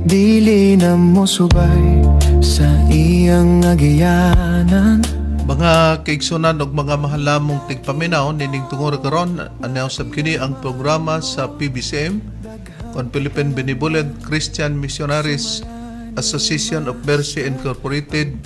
dili na mo subay sa iyang agiyanan. Mga kaigsunan ug mga mahalamong tigpaminaw nining tungod karon announce kini ang programa sa PBCM on Philippine Benevolent Christian Missionaries Association of Mercy Incorporated.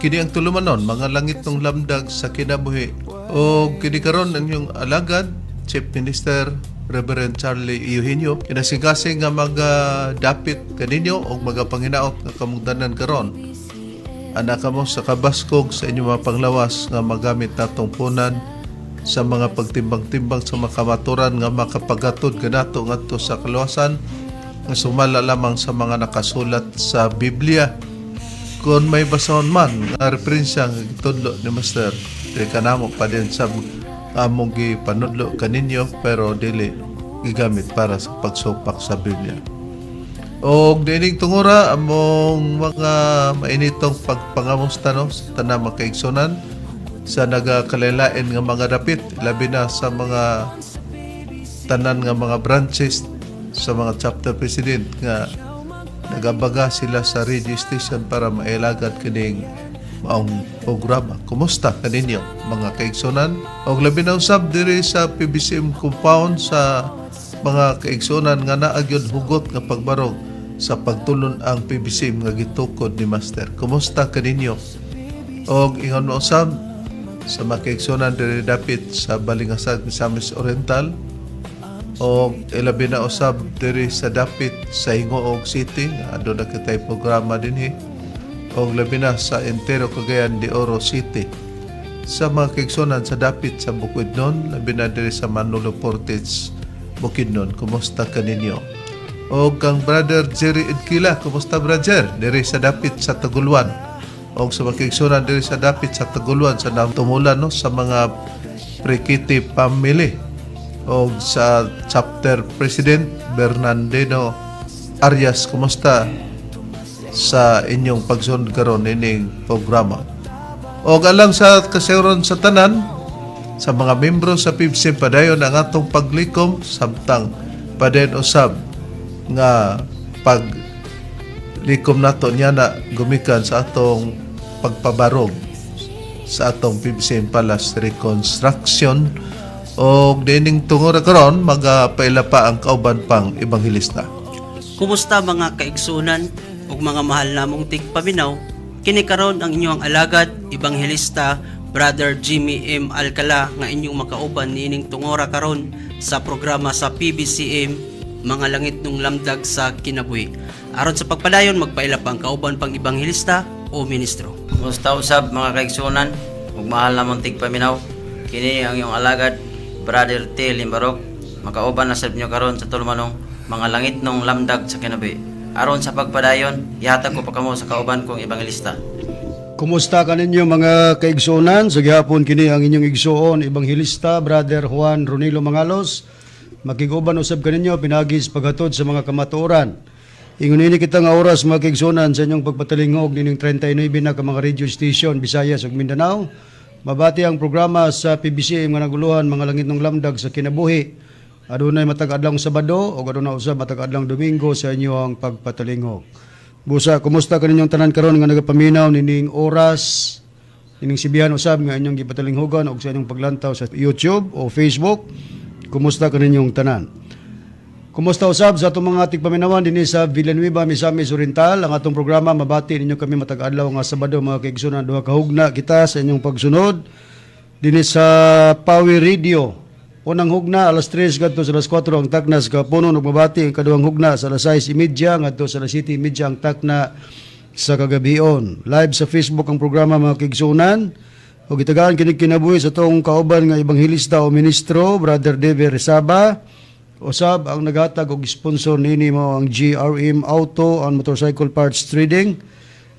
Kini ang tulumanon mga langit ng lamdag sa kinabuhi. O kini karon ang inyong alagad Chief Minister Reverend Charlie Eugenio kinasigasing nga magdapit kaninyo o magapanginaot nga kamugdanan karon. Anak mo sa kabaskog sa inyong mga panglawas nga magamit natong punan sa mga pagtimbang-timbang sa mga kamaturan nga makapagatod kanato ngadto sa kaluwasan nga sumala lamang sa mga nakasulat sa Biblia. Kung may basahon man nga referensya nga gitudlo ni Master, dili kanamo pa din sa among gipanudlo kaninyo pero dili gigamit para sa pagsupak sa Biblia. O dining tungura among mga mainitong pagpangamusta no, sa tanang makaigsunan sa nagakalilain nga mga dapit, labi na sa mga tanan nga mga branches sa mga chapter president nga nagabaga sila sa radio station para mailagad kining maong programa. Kumusta kaninyo mga kaigsunan? O labi na usab diri sa PBCM compound sa mga kaigsunan nga naagyod hugot nga pagbarog sa pagtulon ang PBCM nga gitukod ni Master. Kumusta kaninyo? O ingon mo usab sa mga kaigsunan diri dapit sa Balingasag, Misamis Oriental o ilabi na usab diri sa dapit sa Hingoog City, adto na kitay programa dinhi o labi na sa Entero Cagayan de Oro City. Sa mga kaigsunan sa dapit sa Bukidnon, labi na diri sa Manolo Portage, Bukidnon. Kumusta kaninyo? O kang brother Jerry Edkila, kumusta brother? Diri sa dapit sa Taguluan. O sa mga kaigsunan diri sa dapit sa Taguluan sa tumulan no sa mga Prekiti family. O sa chapter president Bernardino Arias, kumusta sa inyong pagsunod karon ining programa? O alang sa kasayuron sa tanan sa mga membro sa PBCM padayon ang atong paglikom samtang padayon usab nga paglikom nato niya na gumikan sa atong pagpabarog sa atong PBCM Palace Reconstruction. O dining tungod karon magapaila pa ang kauban pang ebanghelista. Kumusta mga kaigsunan ug mga mahal namong tigpaminaw? Kini karon ang inyong alagad ebanghelista Brother Jimmy M. Alcala nga inyong makauban niining tungora karon sa programa sa PBCM mga langit nung lamdag sa kinabuhi. Aron sa pagpadayon magpaila pa ang kauban pang ebanghelista o ministro. Kumusta usab mga kaigsunan ug mahal namong tigpaminaw? Kini ang iyong alagad Brother T. Limbarok, makauban na sa inyo karon sa tulumanong mga langit nung lamdag sa kinabuhi. Aron sa pagpadayon, ihatag ko pa kamo sa kauban kong ebanghelista. Kumusta kaninyo mga kaigsunan? Sa gihapon kini ang inyong igsuon ebanghelista Brother Juan Ronilo Mangalos. Makiguban usab kaninyo pinagis paghatod sa mga kamatuoran. Ingon ini kita nga oras mga kaigsunan sa inyong pagpatalingog nining 39 na ka mga radio station Visayas ug Mindanao. Mabati ang programa sa PBCM nga naguluhan mga langit ng lamdag sa kinabuhi. Adunay matag adlong Sabado o adunay usab matag adlong Domingo sa inyong pagpatalingog. Busa, kumusta kaninyong tanan karon nga nagapaminaw nining oras nining sibihan usab nga inyong gipatalinghogan og sa inyong paglantaw sa YouTube o Facebook? Kumusta kaninyong tanan? Kumusta usab sa atong mga tigpaminawan dinhi sa Villanueva, Misamis Oriental? Ang atong programa mabati ninyo kami matag adlaw nga Sabado mga kaigsunan, duha ka hugna kita sa inyong pagsunod dinhi sa Power Radio. Unang hugna alas 3 ngadto sa alas 4 ang takna sa Kapunon ug mabati ang kaduhang hugna sa alas 6:30 ngadto sa alas 7:30 ang takna sa kagabion. Live sa Facebook ang programa mga kaigsunan. Ug gitagaan kini kinabuhi sa tong kauban nga ebanghelista o ministro Brother Dever Resaba. Usab ang naghatag og sponsor nini mo ang GRM Auto and Motorcycle Parts Trading.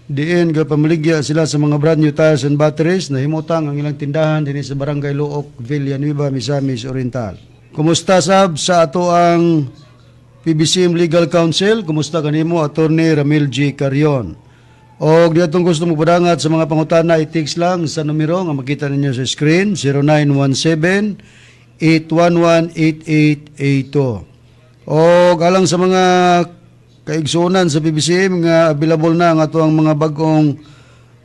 Diin pamaligya sila sa mga brand new tires and batteries na himutang ang ilang tindahan dinhi sa Barangay Luok, Villanueva, Misamis Oriental. Kumusta sab sa ato ang PBCM Legal Counsel? Kumusta kanimo Attorney Ramil G. Carion? O diatong gusto mo padangat sa mga pangutana i-text lang sa numero nga makita ninyo sa screen 0917 811-8882. O alang sa mga kaigsunan sa PBCM nga available na ang ato ang mga bagong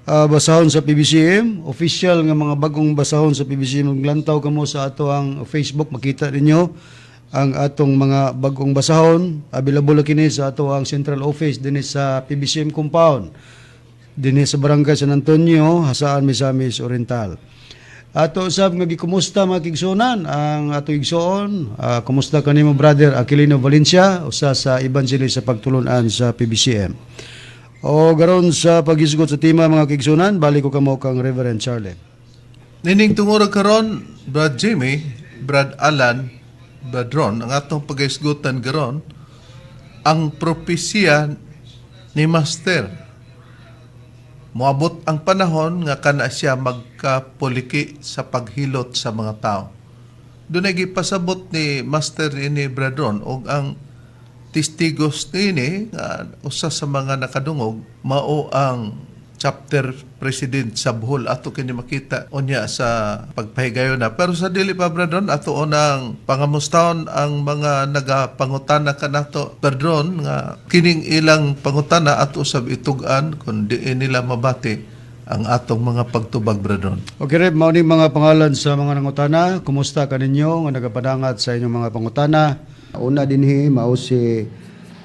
basahon sa PBCM, official nga mga bagong basahon sa PBCM. Maglantaw kamo sa ato ang Facebook, makita ninyo ang atong mga bagong basahon. Available na kini sa ato ang central office dinhi sa PBCM compound dinhi sa Barangay San Antonio, Hasaan, Misamis Oriental. Ato usab nga gikumusta mga kigsunan ang ato igsoon. Kumusta kanimo brother Aquilino Valencia usa sa evangelist sa pagtulunan sa PBCM. O garon sa paghisgot sa tema mga kigsunan, balik ko kamo kang Reverend Charlie. Nining tungura karon, Brad Jimmy, Brad Alan, Brad Ron, ang atong pag-isgutan karon, ang propesya ni Master. Moabot ang panahon nga kana siya magkapuliki sa paghilot sa mga tao. Doon ay gipasabot ni Master ini Brad Ron og ang testigos nini nga usa sa mga nakadungog mao ang chapter president sa Bohol. Ato kini makita unya sa pagpahigayon na. Pero sa dili pa Bradron, ato unang pangamustahon ang mga nagapangutana kanato Bradron nga kining ilang pangutana ato usab itugan kun di nila mabati ang atong mga pagtubag Bradron. Okay, Reb, mao ning mga pangalan sa mga nangutana. Kumusta kaninyo nga nagapadangat sa inyong mga pangutana? Una dinhi mao si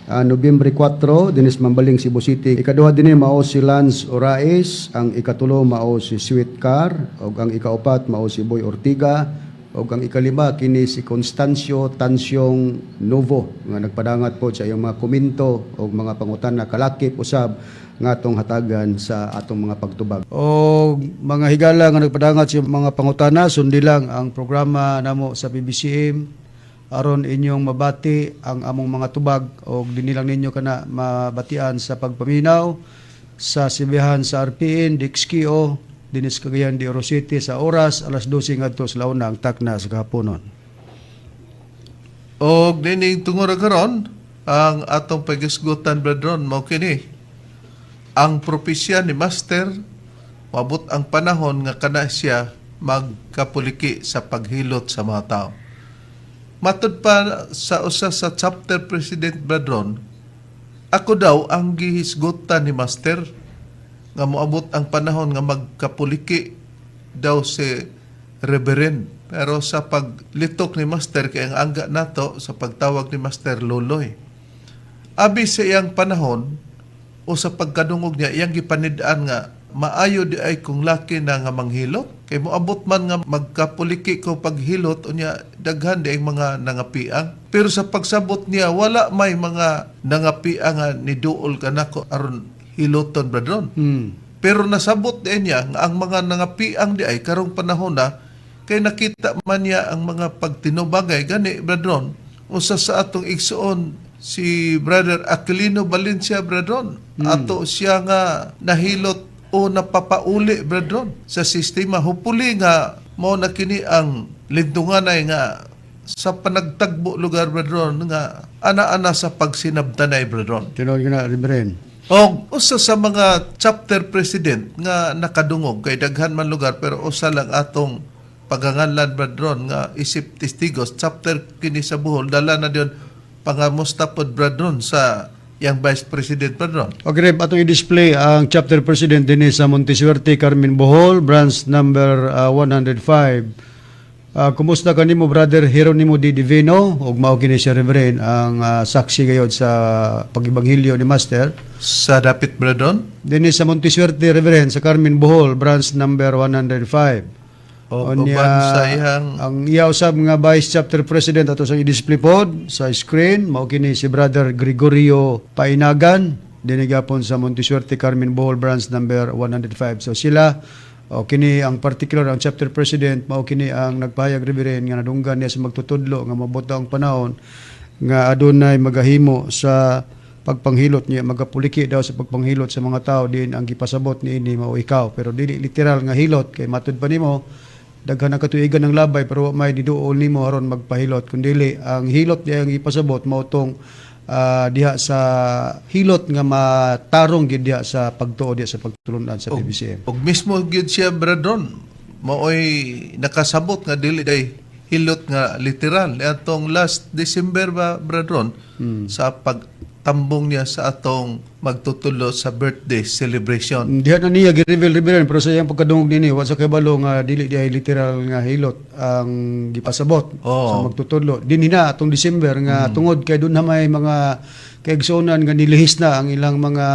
Nobyembre 4 dinis Mambaling, Cebu City. Ikaduha dinhi mao si Lance Orais, ang ikatulo mao si Sweet Car, ug ang ikaupat mao si Boy Ortiga, ug ang ikalima kini si Constancio Tansyong Novo nga nagpadangat po sa iyang mga komento ug mga pangutana kalakip usab nga atong hatagan sa atong mga pagtubag. O mga higala nga nagpadangat sa mga pangutana, sundi lang ang programa namo sa PBCM aron inyong mabati ang among mga tubag o dinilang ninyo kana mabatian sa pagpaminaw sa sibihan sa RPN DXKO dinis Cagayan de Oro City sa oras alas 12 ngadto sa launa ang takna sa kahaponon. Og dining tungura karon ang atong pagisgutan Bradron mao kini ang propesya ni Master mabot ang panahon nga kana siya magkapuliki sa paghilot sa mga tao. Matud pa sa usa sa chapter president Bradron, ako daw ang gihisgutan ni Master nga moabot ang panahon nga magkapuliki daw si Reverend. Pero sa paglitok ni Master kay ang angga nato sa pagtawag ni Master Loloy. Abi sa iyang panahon o sa pagkadungog niya iyang gipanid-an nga maayo di ay kung laki na nga manghilot kay moabot man nga magkapuliki ko paghilot unya daghan di ay mga nangapiang pero sa pagsabot niya wala may mga nangapiang nga niduol kanako aron hiloton Bradron. Pero nasabot din niya nga ang mga nangapiang di ay karong panahon na kay nakita man niya ang mga pagtinubagay gani Bradron usa sa atong igsuon si Brother Aquilino Valencia Bradron ato siya nga nahilot o napapauli Bradron sa sistema hupuli nga mao na kini ang lindunganay nga sa panagtagbo lugar Bradron nga ana-ana sa pagsinabtanay Bradron. Tinuod ko na Reverend. O usa sa mga chapter president nga nakadungog kay daghan man lugar pero usa lang atong paganganlan Bradron nga isip testigos chapter kini sa Bohol dala na diyon pangamusta pod Bradron sa yang Vice President Bradron. Okay, Reb, atong i-display ang chapter president din sa Montisuerte, Carmen Bohol, branch number 105. Kumusta kanimo Brother Jeronimo D. Divino ug mao kini si Reverend ang saksi gayod sa pagibanghilyo ni Master Sa dapit Bradron? dinhi sa Montisuerte Reverend sa Carmen Bohol, branch number 105. O uban sa ihang ang iya usab nga Vice Chapter President ato sa i-display pod sa screen mao kini si Brother Gregorio Painagan dinhi gapon sa Montisuerte Carmen Bohol branch number 105. So sila kini ang particular ang Chapter President mao kini ang nagpahayag Reverend nga nadunggan niya sa magtutudlo nga mabot ang panahon nga adunay magahimo sa pagpanghilot niya magapuliki daw sa pagpanghilot sa mga tao din ang gipasabot niini mao ikaw pero dili literal nga hilot kay matud pa nimo daghan ang katuigan ng labay pero may diduol nimo aron magpahilot kundi ang hilot diay ang ipasabot mao tong diha sa hilot nga matarong gid diha sa pagtuo diha sa pagtulunan sa PBCM. og mismo gyud siya Bradron maoy nakasabot nga dili day hilot nga literal atong last December ba Bradron sa tambong niya sa atong magtutulo sa birthday celebration. Diha na niya gi-reveal pero sa iyang pagkadungog dinhi wa sa kabalo nga dili di ay literal nga hilot ang gipasabot Oo. sa magtutudlo. Dinhi na atong December nga tungod kay doon na may mga kaigsuonan nga nilihis na ang ilang mga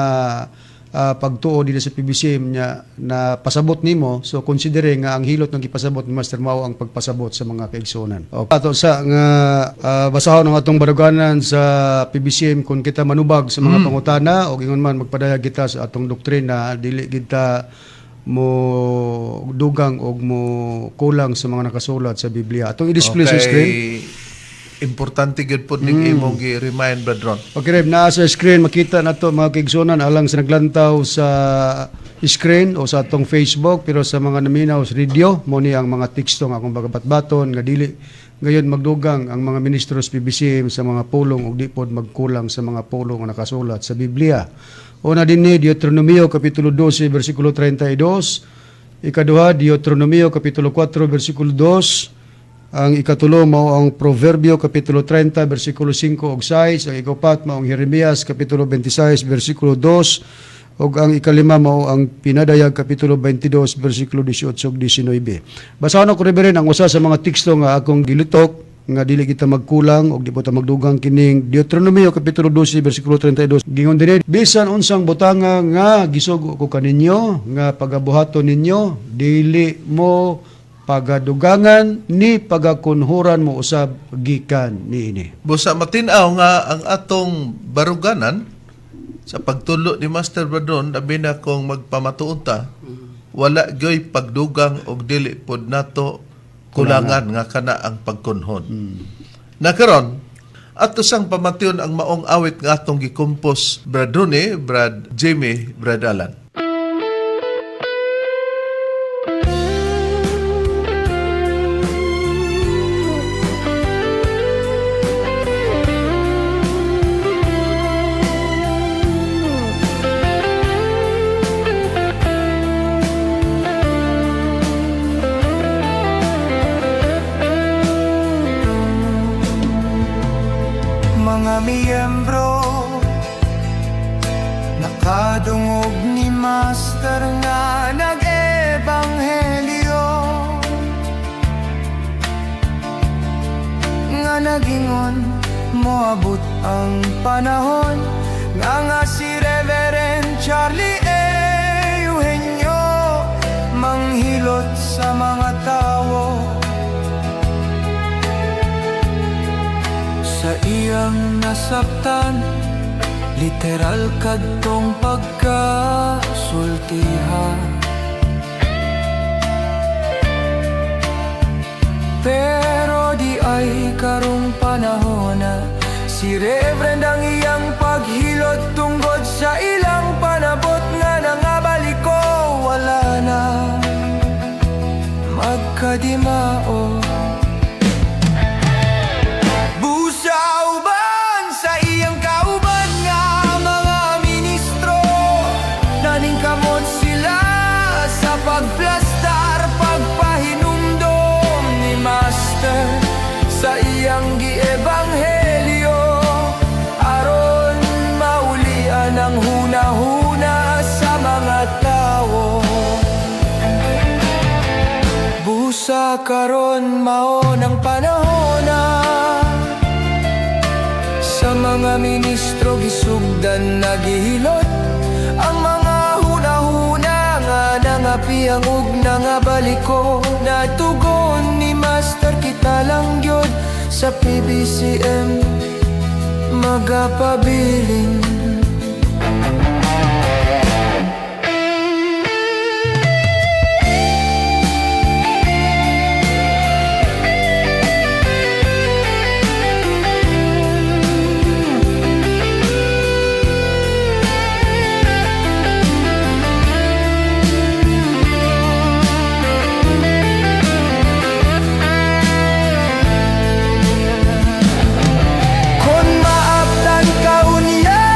pagtuo dito sa PBCM nya na pasabot nimo, so considering nga ang hilot ng gipasabot ni Master Mao ang pagpasabot sa mga kaigsuonan. Okay. Ato sa nga basahon ang atong baruganan sa PBCM kung kita manubag sa mga pangutana o ingon man magpadayag kita sa atong doktrina, dili kita mo dugang o mo kulang sa mga nakasulat sa Biblia. Atong i-display sa screen. Importante gud po ning imong gi-remind, Brother Ron. Okay, Reb, naa sa screen, makita na to mga kaigsuonan alang sa naglantaw sa screen o sa atong Facebook, pero sa mga naminaw sa radio, mo ni ang mga teksto nga akong bagabat-baton, nga dili ngayon magdugang ang mga ministro sa PBCM sa mga pulong o di pod magkulang sa mga pulong nga nakasulat sa Biblia. Una din ni Deuteronomio Kapitulo 12, versikulo 32, ikaduha, Deuteronomio Kapitulo 4, versikulo 2, ang ikatulo mao ang Proverbio Kapitulo 30, versikulo 5 ug 6. Ang ikapat mao ang Jeremias Kapitulo 26, versikulo 2. Ug ang ikalima mao ang Pinadayag Kapitulo 22, versikulo 18 ug 19. Basahon ko rin ang usa sa mga teksto nga akong gilitok nga dili kita magkulang ug di po ta magdugang kining Deuteronomio Kapitulo 12, versikulo 32. Gingon dinhi, bisan unsang butanga nga gisugo ko kaninyo nga pagabuhaton ninyo, dili mo pagadugangan ni pagakunhuran mo usab gikan niini. Busa matinaw nga ang atong baruganan sa pagtulo ni Master Badron, labi na kung magpamatuon ta, wala gyoy pagdugang og dili pod nato kulangan nga kana ang pagkunhon. Nakaron, ato sang pamation ang maong awit nga atong gikumpos Brad Ronnie, Brad Jimmy, Brad Alan. Mga miyembro, nakadungog ni Master nga nag-ebanghelyo, nga nagingon moabot ang panahon nga si Reverend Charlie A. Eugenio manghilot sa mga tao sa iyang nasabtan, literal kadtong pagkasultiha. Pero di ay karong panahon na si Reverend ang iyang paghilot tungkod sa ilang panabot nga nangabaliko, wala na magkadimao. Busauban sa iyang kauban nga mga ministro, naningkamot sila sa pagplastar, pagpahinumdom ni Master sa iyang giebanghelyo, aron maulian ang hunahuna sa mga tao. Busa karon mao ng panahon na sa mga ministro gisugdan nagihilot ang mga hunahuna nga nangapiang ug nangabaliko. Natugon ni Master kita lang gyud sa PBCM magapabiling. Kung maabtan ka unya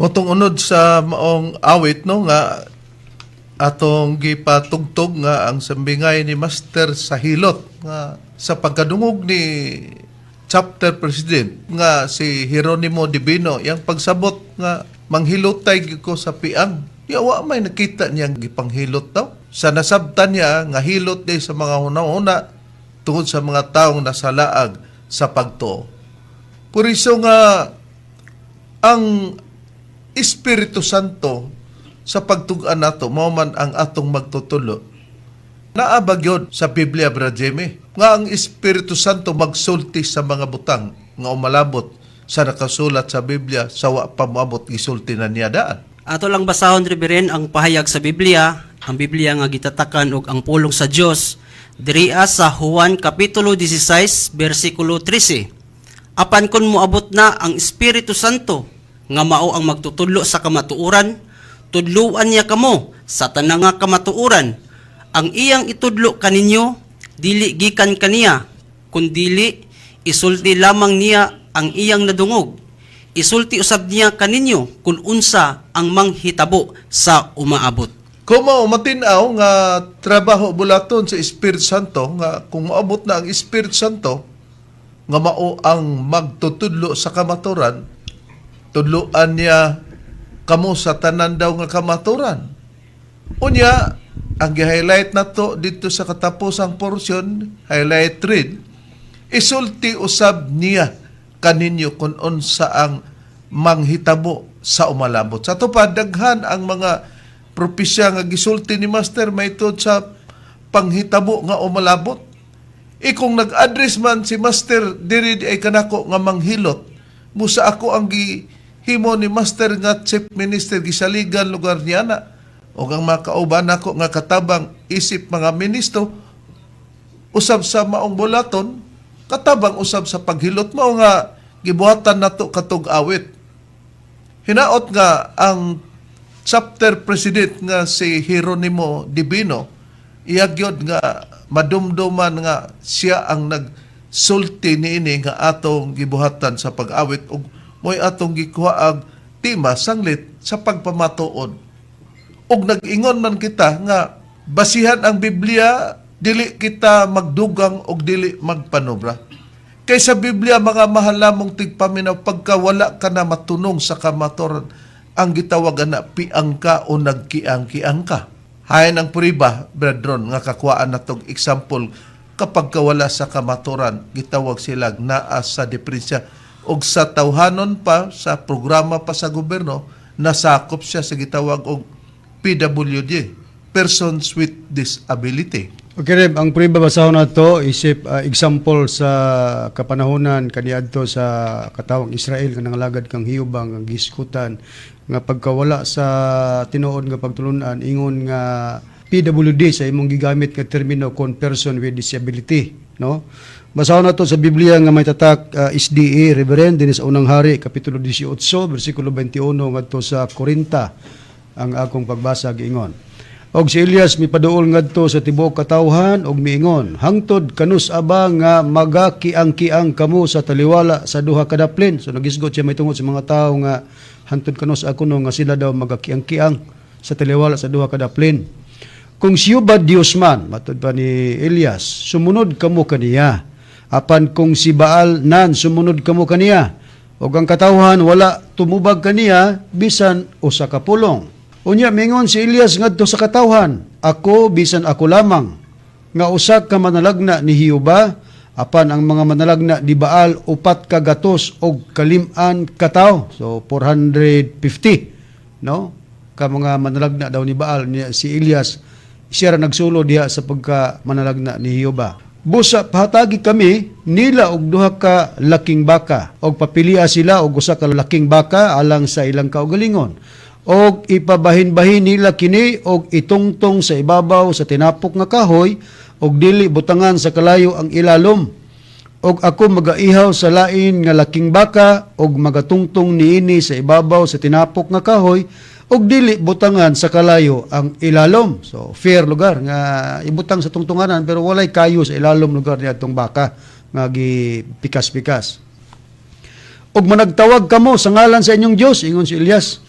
Motong unod sa maong awit no nga atong gipatugtog nga ang sambingay ni Master sa hilot nga sa pagkadungog ni chapter president nga si Jeronimo Divino yang pagsabot nga manghilotay gyud ko sa piang. Yawa may nakita niyang gipanghilot daw. Sa nasabtan niya nga hilot day sa mga una-una tungod sa mga taong nasalaag sa pagtuo. Por iso nga ang Espiritu Santo sa pagtug-an nato mao man ang atong magtutulo. Naabagyod sa Biblia, Brad Jimmy, nga ang Espiritu Santo magsulti sa mga butang nga umalabot sa nakasulat sa Biblia sa wa pa moabot gisulti na niya daan. Ato lang basahon Reverend ang pahayag sa Biblia, ang Biblia nga gitatakan og ang pulong sa Dios diriya sa Juan kapitulo 16 bersikulo 13. Apan kun moabot na ang Espiritu Santo nga mao ang magtutudlo sa kamatuoran, tudluan niya kamo sa tanang nga kamatuoran. Ang iyang itudlo kaninyo dili gikan kaniya, kundili isulti lamang niya ang iyang nadungog. Isulti usab niya kaninyo kung unsa ang manghitabo sa umaabot. Kung mao matinaw nga trabaho bulaton sa Espiritu Santo nga kung maabot na ang Espiritu Santo nga mao ang magtutudlo sa kamaturan, tudloan niya kamo sa tanan daw nga kamaturan. Unya, ang gi-highlight nato dito sa katapusang porsyon, highlight read, isulti usab niya kaninyo kung unsa ang manghitabo sa umalabot. Sa tupad, daghan ang mga propesya nga gisulti ni Master may tod sa panghitabo nga umalabot. Kung nag-address man si Master diri ay kanako nga manghilot, musa ako ang gihimo ni Master nga Chief Minister gisaligan lugar niya na o ang makauban ako nga katabang isip mga ministro usab sa maong bulaton katabang usab sa paghilot mao nga gibuhatan nato katog awit. Hinaot nga ang chapter president nga si Jeronimo Divino iyagyod nga madumduman nga siya ang nagsulti niini nga atong gibuhatan sa pag-awit ug moy atong gikuhaag tima sanglit sa pagpamatuod. Ug nag-ingon man kita nga basihan ang Biblia dili kita magdugang og dili magpanobra. Kay sa Biblia mga mahal namong tigpaminaw pagka wala ka na matunong sa kamaturan ang gitawagan na piang ka o nagkiang-kiang ka. Hayan ang puriba, brethren, nga kakuhaan na tong example kapag kawala sa kamaturan, gitawag sila naa sa depresya. O sa tawhanon pa, sa programa pa sa gobyerno, nasakop siya sa gitawag og PWD, Persons with Disability. Okay, Reb, ang puriba basahon na to, isip example sa kapanahonan kaniadto sa katawang Israel nga nangalagad kang hiyubang ang giskutan nga pagkawala sa tinuod nga pagtulunan ingon nga PWD sa imong gigamit nga termino kon person with disability, no? Basahon na to sa Biblia nga may tatak SDA Reverend dinis unang hari kapitulo 18 bersikulo 21 ngadto sa 40 ang akong pagbasa giingon. Og si Elias mipaduol ngadto sa tibuok katawhan og miingon, hangtod kanus aba nga magakiang-kiang kamo sa taliwala sa duha ka daplin. So nagisgot siya may tungod sa mga tawo nga hangtod kanus ako no nga sila daw magakiang-kiang sa taliwala sa duha ka daplin. Kung siyo ba Dios man, matod pa ni Elias, sumunod kamo kaniya. Apan kung si Baal nan sumunod kamo kaniya. Og ang katawhan wala tumubag kaniya bisan usa ka pulong. Unya mingon si Elias ngadto sa katawhan, ako bisan ako lamang nga usa ka manalagna ni Jehova, apan ang mga manalagna ni Baal upat ka gatos og kalim-an ka tawo. So 450, no? Ka mga manalagna daw ni Baal ni si Elias siya ra nagsulo diha sa pagka manalagna ni Jehova. Busa pahatagi kami nila og duha ka laking baka og papilia sila og usa ka laking baka alang sa ilang kaugalingon. Og ipabahin-bahin nila kini og itungtong sa ibabaw sa tinapok nga kahoy og dili butangan sa kalayo ang ilalom. Og ako magaihaw sa lain nga laking baka og magatungtong niini sa ibabaw sa tinapok nga kahoy og dili butangan sa kalayo ang ilalom. So fair lugar nga ibutang sa tungtunganan pero walay kayo sa ilalom lugar ni atong baka nga gipikas-pikas. Og managtawag kamo sa ngalan sa inyong Dios, ingon si Elias.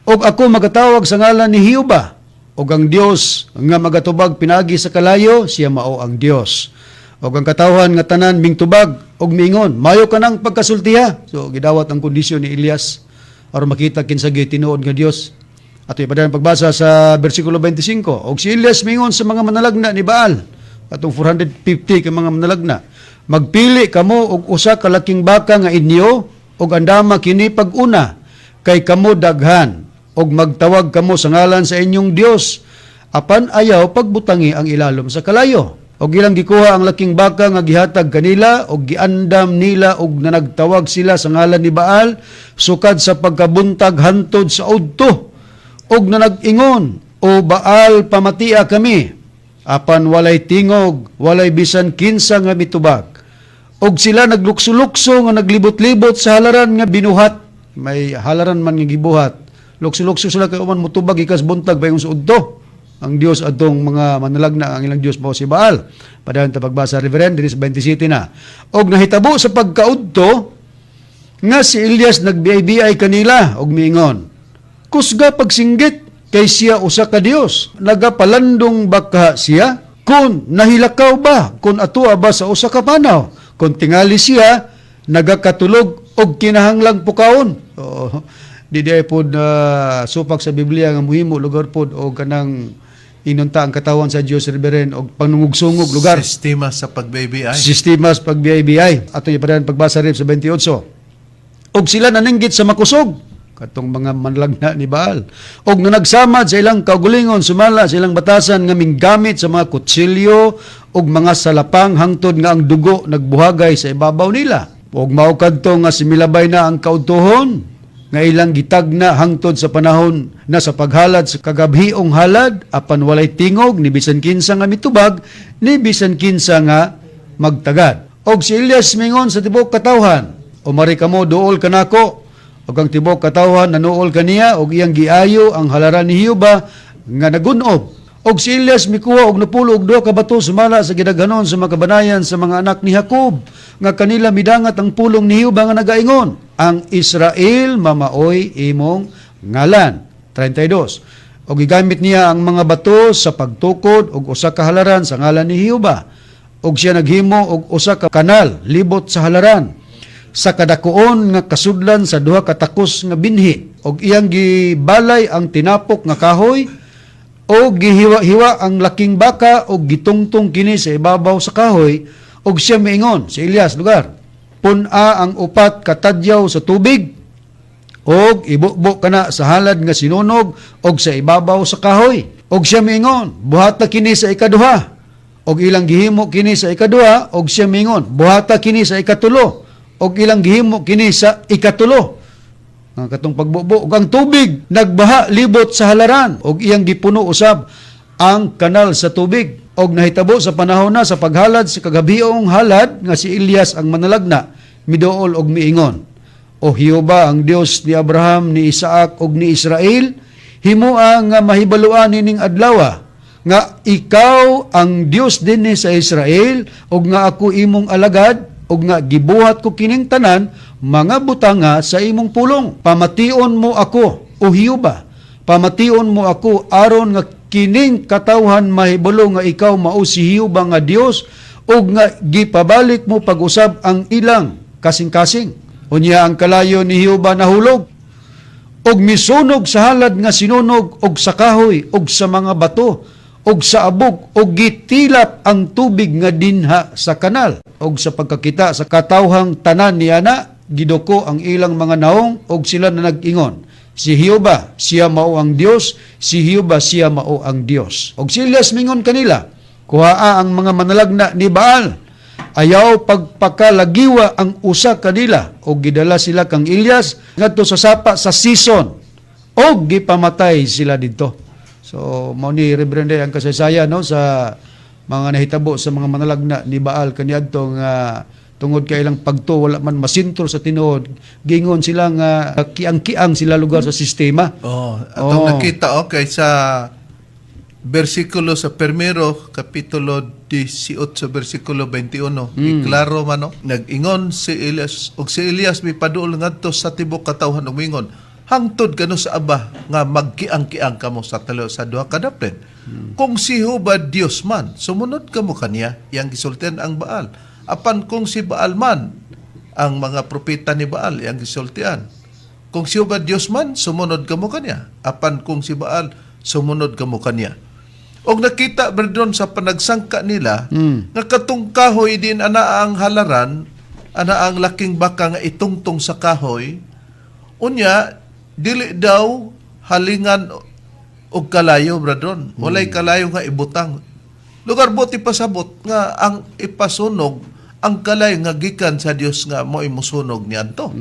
Og ako magatawag sa ngalan ni Hiuba, og ang Dios nga magatubag pinagi sa kalayo, siya mao ang Dios. Og ang katawhan nga tanan mingtubag og miingon, mayo ka nang pagkasultiha. So gidawat ang kondisyon ni Elias aron makita kinsa gyud tinuod nga Dios. Ato ipadan pagbasa sa bersikulo 25. Og si Elias miingon sa mga manalagna ni Baal, atong 450 ka mga manalagna, magpili kamo og usa ka laking baka nga inyo og andama kini pag-una, kay kamo daghan og magtawag kamo sa ngalan sa inyong Dios, apan ayaw pagbutangi ang ilalom sa kalayo. Og ilang gikuha ang laking baka nga gihatag kanila og giandam nila og nanagtawag sila sa ngalan ni Baal sukad sa pagkabuntag hantod sa udto. Og nanag-ingon, o Baal, pamatia kami, apan walay tingog, walay bisan kinsa nga mitubag. Og sila naglukso-lukso nga naglibot-libot sa halaran nga binuhat. May halaran man nga gibuhat. Lukso-lukso sila kay uman mutubag ikas buntag bayon sa udto. Ang Dios adtong mga manalagna, ang ilang Dios mao si Baal. Padayon ta pagbasa Reverend dinis 27 na. Og nahitabo sa pagkaudto nga si Elias nagbiay-biay kanila og miingon, kusga pagsinggit kay siya usa ka Dios. Nagapalandong baka siya kun nahilakaw ba, kun atua ba sa usa ka panaw, kun tingali siya nagakatulog og kinahanglang pukaon. Di pod supak sa Biblia nga muhimo lugar pod o kanang inunta ang katawan sa Dios Reverend og panungugsungog lugar. Sistema sa pagbibi-ay. Sistema sa pagbiay-biay. Ato ipadan pagbasa rin sa 28. Og sila naninggit sa makusog katong mga manlagna ni Baal. Og nanagsamad sa ilang kaugulingon sumala sa ilang batasan nga minggamit sa mga kutsilyo og mga salapang hangtod nga ang dugo nagbuhagay sa ibabaw nila. Og mao kadto nga similabay na ang kaudtohon nga ilang gitagna hangtod sa panahon na sa paghalad sa kagabhiong halad, apan walay tingog ni bisan kinsa nga mitubag, ni bisan kinsa nga magtagad. Og si Elias mingon sa tibok katawhan, umari kamo duol kanako, og ang tibok katawhan nanuol kaniya og iyang giayo ang halaran ni Hiuba nga nagunob. Og si Elias mikuha og napulo og duha ka bato sumala sa gidaghanon sa mga kabanayan sa mga anak ni Jacob nga kanila midangat ang pulong ni Hiuba nga nagaingon, ang Israel mamaoy imong ngalan. 32. Og gigamit niya ang mga bato sa pagtukod og usa ka halaran sa ngalan ni Hiuba. Og siya naghimo og usa ka kanal libot sa halaran sa kadakuon nga kasudlan sa duha ka takos nga binhi. Og iyang gibalay ang tinapok nga kahoy o gihiwa-hiwa ang laking baka o gitungtong kini sa ibabaw sa kahoy. Og siya miingon si Elias lugar, puna ang upat katadyaw sa tubig og ibukbok kana sa halad nga sinunog og sa ibabaw sa kahoy. Og siya miingon, buhata kini sa ikaduha. Og ilang gihimo kini sa ikaduha. Og siya miingon, buhata kini sa ikatulo. Og ilang gihimo kini sa ikatulo. Ang katong pagbubo ug ang tubig nagbaha libot sa halaran og iyang gipuno usab ang kanal sa tubig. Og nahitabo sa panahon na sa paghalad sa kagabhiong halad nga si Elias ang manalagna miduol og miingon, o Hiuba ang Dios ni Abraham, ni Isaac ug ni Israel, himua nga mahibaluan nining adlaw nga ikaw ang Dios dinhi sa Israel ug nga ako imong alagad ug nga gibuhat ko kining tanan mga butanga sa imong pulong. Pamation mo ako, o Hiuba, pamation mo ako aron nga kining katawhan mahibalo nga ikaw mao si Hiuba nga Dios ug nga gipabalik mo pag-usab ang ilang kasing-kasing. Unya ang kalayo ni Hiuba nahulog og misunog sa halad nga sinunog og sa kahoy og sa mga bato og sa abog og gitilap ang tubig nga dinha sa kanal. Og sa pagkakita sa katawhang tanan niya na giduko ang ilang mga naong og sila na nag-ingon, si Hiuba siya mao ang Dios, si Hiuba siya mao ang Dios. Og si Elias mingon kanila, kuhaa ang mga manalagna ni Baal, ayaw pagpakalagiwa ang usa kanila og gidala sila kang Elias ngadto sa sapa sa season og gipamatay sila didto. So mao ni Reverend ang kasaysayan no sa mga nahitabo sa mga manalagna ni Baal kaniadto nga tungod kay ilang pagto wala man masintro sa tinuod, gingon sila nga kiang-kiang sila lugar sa sistema. Atong nakita okay sa bersikulo sa 1 kapitulo 18 bersikulo 21. Iklaro man no, nag-ingon si Elias og si Elias mipaduol ngadto sa tibok katawhan og mingon, hangtod kano sa aba nga magkiang-kiang kamo sa talo sa duha ka daplin. Kung si hubad Dios man, sumunod kamo kaniya, yang gisultian ang Baal. Apan kung si Baal man, ang mga propeta ni Baal, yang gisultian. Kung si hubad Dios man, sumunod kamo kaniya. Apan kung si Baal, sumunod kamo kaniya. Og nakita berdon sa panagsangka nila, nga katong kahoy din ana ang halaran, ana ang laking baka nga itungtong sa kahoy, unya, dili daw halingan og kalayo, bradron. Walay kalayo nga ibutang. Lugar buti pasabot nga ang ipasunog ang kalayo nga gikan sa Dios nga mo imusunog niyanto.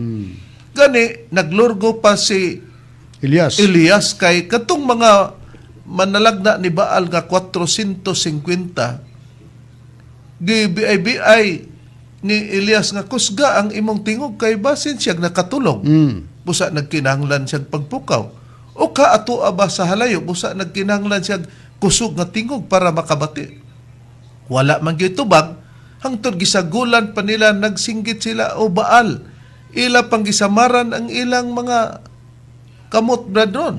Gani, naglurgo pa si Elias kay katong mga manalagna ni Baal nga 450 gibiay ni Elias nga kusga ang imong tingog kay basin siyag nakatulog. Busa nagkinahanglan siyag pagpukaw. O kaato ba sa halayo, busa nagkinahanglan siyag kusog nga tingog para makabati. Wala man gyud tubag, hangtod gisagulan pa nila, nagsinggit sila o Baal. Ila pang gisamaran ang ilang mga kamot bradron.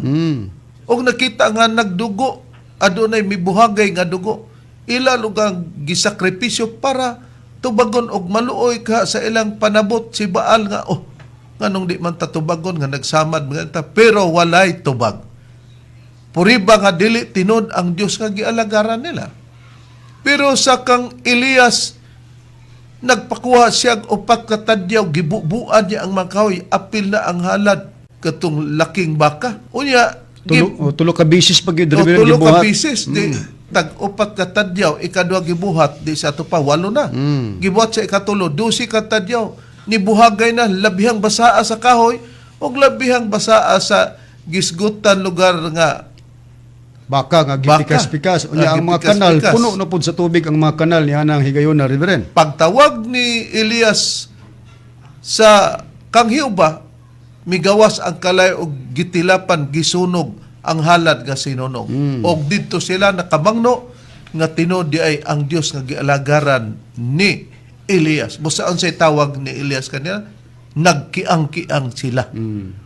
Og nakita nga nagdugo, adunay mibuhagay nga dugo. Ila lugang gisakripisyo para tubagon og maluoy ka sa ilang panabot si Baal nga nganong di man tatubagon nga nagsamad mga ta, pero walay tubag. Puriba nga dili tinod ang Dios nga gialagaran nila. Pero sa kang Elias nagpakuha siya upat ka tadyaw, gibubuan niya ang mga kahoy, apil na ang halad katong laking baka. Unya Tulo ka bisis pag yun, tulo ka bisis, di tag-upat ka tadyaw, ikadwa gibuhat, di sa ito pa, 8 na. Gibuhat sa ikatulo, 12 ka tadyaw, nibuhagay na, labihang basaa sa kahoy, o labihang basaa sa gisgutan lugar nga baka nga gipikas-pikas. Unya ang mga kanal, puno na po sa tubig ang mga kanal niya ng higayon na Reverend. Pagtawag ni Elias sa kang Hiuba, migawas ang kalay og gitilapan, gisunog ang halad nga sinunog. Og dito sila nakamangno nga tinod di ay ang Dios nga gialagaran ni Elias. Busa unsay tawag ni Elias kanila? Nagkiang-kiang sila.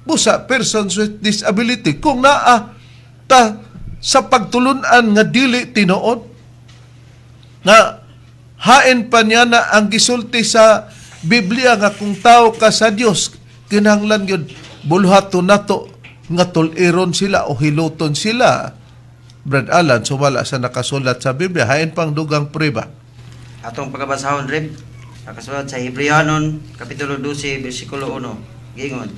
Busa persons with disability kung naa ta sa pagtulunan nga dili tinuod nga hain pa niya na ang gisulti sa Biblia nga kung tao ka sa Dios kinahanglan yun bulhaton nato nga tuliron sila o hiluton sila. Brad Alan, sumala sa nakasulat sa Biblia, hain pang dugang prueba. Atong pagkabasahon Rib, nakasulat sa Hebreanon kapitulo 12 bersikulo 1. Gingon,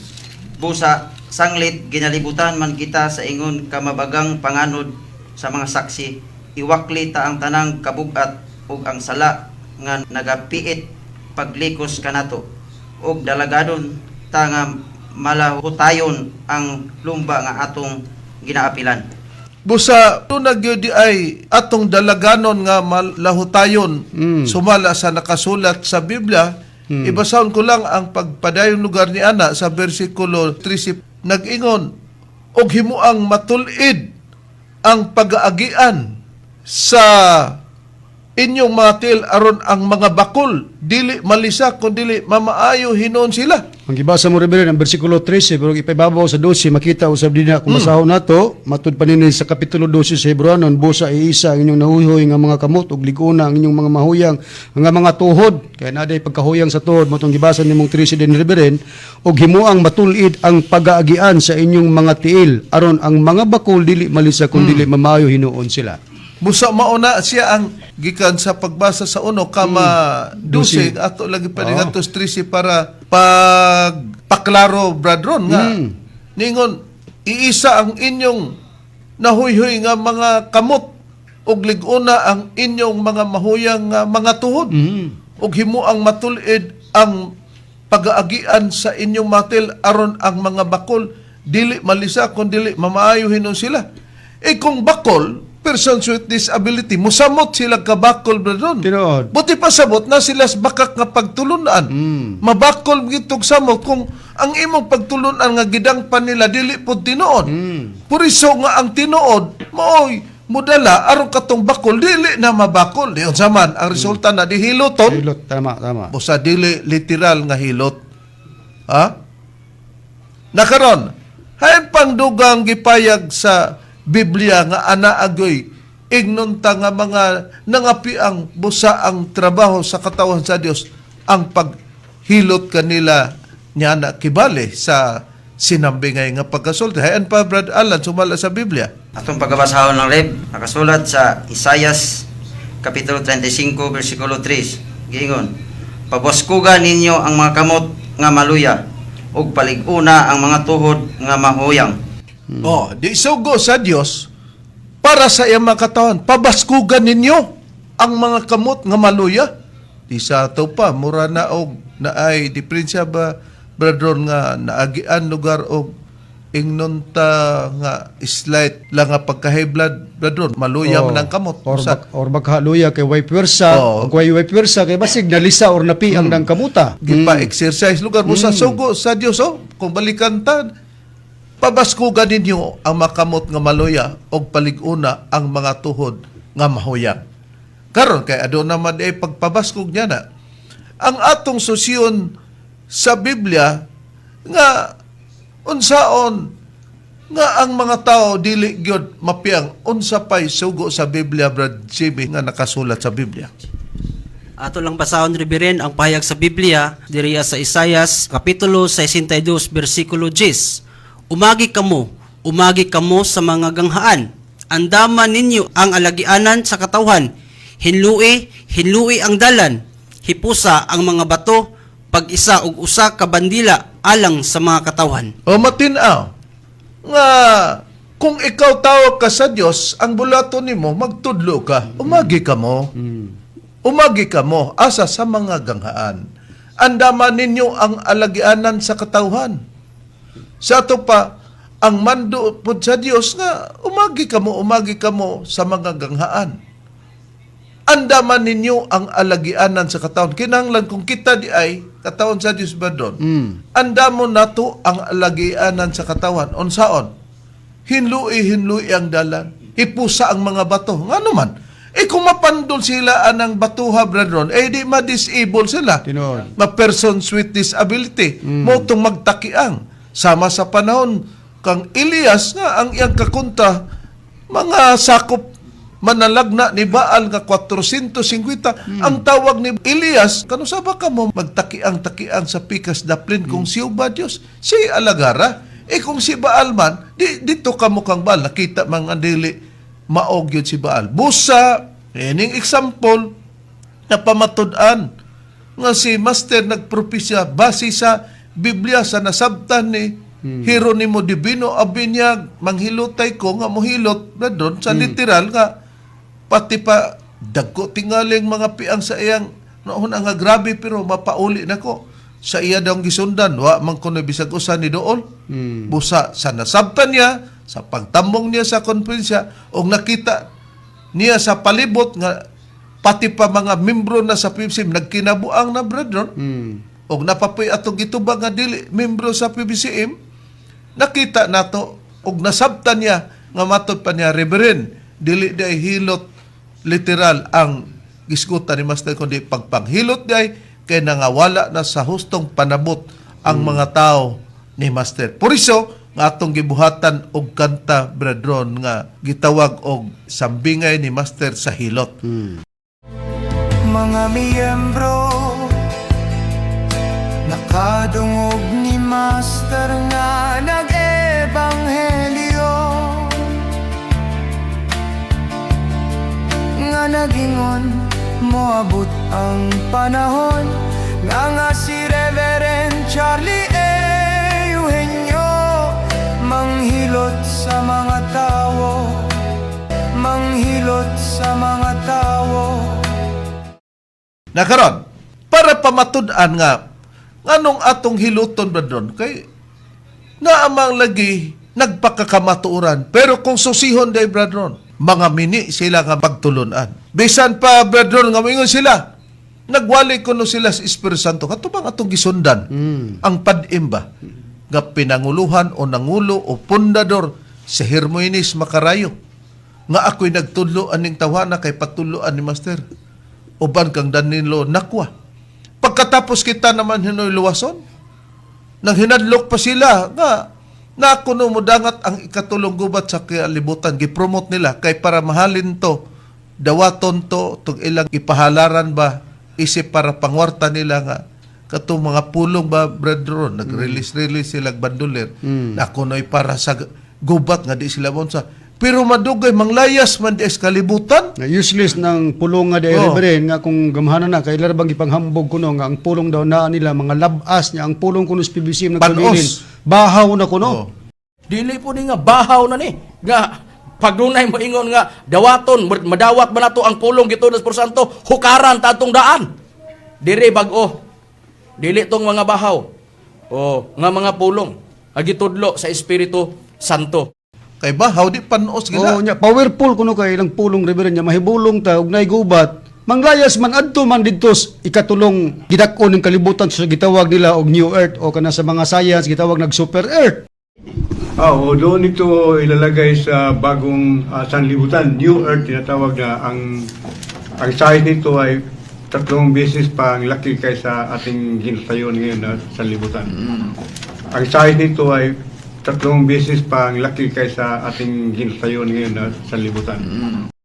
busa sanglit ginalibutan man kita sa ingon kamabagang panganod sa mga saksi, iwakli ta ang tanang kabugat ug ang sala nga nagapiit paglikos kanato ug dalagadon ta nga malahutayon ang lumba nga atong ginaapilan. Busa tunag yun di ay atong dalaganon nga malahutayon sumala sa nakasulat sa Biblia. Ibasahon ko lang ang pagpadayong lugar ni Ana sa versikulo 13. Nag-ingon, og himuang matulid ang pag-aagian sa inyong mga til aron ang mga bakol dili malisa kun dili mamaayo hinon sila. Ang gibasa mo Reverend ang bersikulo 13 pero ipababaw sa 12 makita usab din kung masahon nato matud pa nini sa kapitulo 12 sa Hebreanon busa iisa ang inyong nahuhoy nga mga kamot ug liguna ang inyong mga mahuyang nga mga tuhod kay naday pagkahuyang sa tuhod motong gibasa nimong 13 din Reverend ug himuang matulid ang pag-aagian sa inyong mga tiil aron ang mga bakol dili malisa kun dili mamaayo hinuon sila. Busa mauna siya ang gikan sa pagbasa sa 1 kama 12 ato lagi pa nga 13 para pagpaklaro bradron nga ningon iisa ang inyong nahuyhoy nga mga kamot ug liguna ang inyong mga mahuyang nga mga tuhod ug himuang matulid ang pag-aagian sa inyong matil aron ang mga bakol dili malisa kun dili mamaayo hinon sila. Kung bakol persons with disability, musamot sila kabakol na doon. Tinood. Buti pasabot na sila bakak nga pagtulunan. Mabakol gitog samot kung ang imong pagtulunan nga gidang pa nila dili po tinuod. Puriso nga ang tinuod, mooy mudala aron katong bakol dili na mabakol. Diyon saman ang resulta na dihiloton. Hilot, tama. Busa dili literal nga hilot. Ha? Nakaron, Hayan pang dugang gipayag sa Biblia nga ana agoy ignunta nga mga nangapiang busa ang trabaho sa katawan sa Dios ang paghilot kanila niya na kibali sa sinambingay nga pagkasulti. Hayan pa Brad Alan sumala sa Biblia. Atong pagkabasahon ng Reb, nakasulat sa Isayas Kapitulo 35, versikulo 3. Giingon, pabaskugan ninyo ang mga kamot nga maluya, ug palig-una ang mga tuhod nga mahuyang. Oh, di sugo sa Dios para sa iyang mga katawan. Pabaskugan ninyo ang mga kamot nga maluya. Di sa ato pa, mura na og na ay diferensya ba, bradron nga naagian lugar og ingnon ta nga slight lang nga pagka-high blood, bradron, maluya man ang kamot. Or maghaluya kay way pwersa, Oo. o kay way pwersa kay basig nalisa or napiang ng kamuta. Gipa-exercise lugar mo sa sugo sa Dios. Oh, kung balikan ta, pabaskugan ninyo ang makamot nga maluya o palig-una ang mga tuhod nga mahuyang. Karon kay adto naman ay pagpabaskog niya na. Ang atong susyon sa Biblia nga unsaon nga ang mga tao dili gyud mapiang unsa pay sugo sa Biblia Brad Jimmy nga nakasulat sa Biblia. Ato lang basahon Riberen ang pahayag sa Biblia diriya sa Isayas kapitulo 62 bersikulo 10. Umagi kamo sa mga ganghaan. Andaman ninyo ang alagianan sa katawhan. Hinlui ang dalan. Hipusa ang mga bato, pag-isa ug usa ka bandila alang sa mga katawhan. O matinaw nga kung ikaw tawag ka sa Dios, ang bulato nimo magtudlo ka. Umagi ka mo. Umagi ka mo asa sa mga ganghaan. Andaman ninyo ang alagianan sa katawhan. Sa ato pa, ang mando po sa Dios nga umagi ka mo sa mga ganghaan. Andaman ninyo ang alagianan sa katawhan. Kinahanglan kung kita di ay katawhan sa Dios ba doon? Andamon nato ang alagianan sa katawhan. Unsaon? Hinlui ang dalan. Hipusa ang mga bato. Nga naman, kung mapandol sila anang batuha, brethren, di ma-disable sila. Tinuod. Ma-persons with disability. Mo itong magtakiang. Sama sa panahon kang Elias nga ang iyang kakunta, mga sakop manalagna ni Baal nga 450. Ang tawag ni Elias, kano sa ba ka mo magtakiang-takiang sa pikas daplin kung siya ba Diyos? Siya alagara. Kung si Baal man, dito ka mo kang Baal. Nakita mga dili, maog yun si Baal. Busa, ining example, na pamatud-an nga si Master nagpropesya base sa Biblia sa nasabtan ni Hieronimo Divino Abinyag, manghilotay ko nga mohilot na doon sa literal nga pati pa dagko tingaling mga piang sa iyang noon nga grabe pero mapauli na ko sa iya daw gisundan wa man kuno bisag usa ni dool busa sa nasabtan niya sa pagtambong niya sa konferensya og nakita niya sa palibot nga pati pa mga membro na sa PBCM nagkinabuang na brethren og napapoy atong gitubang nga dili membro sa PBCM nakita nato og nasabtan niya nga matud pa niya Reverend dili day hilot literal ang gisgutan ni Master kundi pagpanghilot day kay nangawala na sa hustong panabot ang mga tao ni Master. Por iso nga atong gibuhatan og kanta brethren nga gitawag og sambingay ni Master sa hilot. Mga miyembro nakadungog ni Master nga nag-ebanghelyo nga nagingon moabot ang panahon nga si Reverend Charlie A. Eugenio manghilot sa mga tao Nakaron, para pamatud-an nga nganong atong hiluton brethren kay naamang lagi nagpakakamatuoran pero kung susihon day brethren mga mini sila nga pagtulunan bisan pa brethren nga moingon sila nagwali kuno sila sa Espiritu Santo katubang atong gisundan ang padimba nga pinanguluhan o nangulo o pundador si Hermoines Macarayo nga ako'y nagtudlo aning tawhana kay patuluan ni Master uban kang Danilo Nakwa. Pagkatapos kita naman hinoy luwason, nang hinadlok pa sila nga Na kuno mo dangat ang ikatulong gubat sa kalibutan, gipromote nila kay para mahalin to, dawaton to, tug ilang ipahalaran ba, isip para pangwarta nila nga, katong mga pulong ba, Brad Ron, nag-release sila bandoler, na kuno'y para sa gubat nga di sila bonsa. Pero madugay, manglayas man di sa kalibutan. Na useless ng pulong nga dahil nga kung gamahanan na, kay larabang ipanghambog kuno nga ang pulong daw na nila, mga labas niya, ang pulong kuno sa PBCM nagpabilin, bahaw na kuno. Dili po ni nga bahaw na ni. Nga pagunay mo ingon nga dawaton madawat ba nato ang pulong gitudos por santo hukaran ta atong daan. Diri bag-o. Dili tong mga bahaw. O nga mga pulong agitudlo sa Espiritu Santo. Kay bahaw, di panos gila. Nya powerful kuno kay ilang pulong reverend nya mahibulong ta ug nay gubat. Manglayas man adto man didtos ikatulong gidak-on ng kalibutan sa gitawag nila og New Earth o kana sa mga science gitawag nag Super Earth. Oo, doon ito ilalagay sa bagong sanlibutan, New Earth tinatawag na ang size nito ay 3 beses pa ang laki kaysa ating ginatayon ngayon na sanlibutan. Ang size nito ay 3 beses pa ang laki kaysa ating ginatayon ngayon na sanlibutan.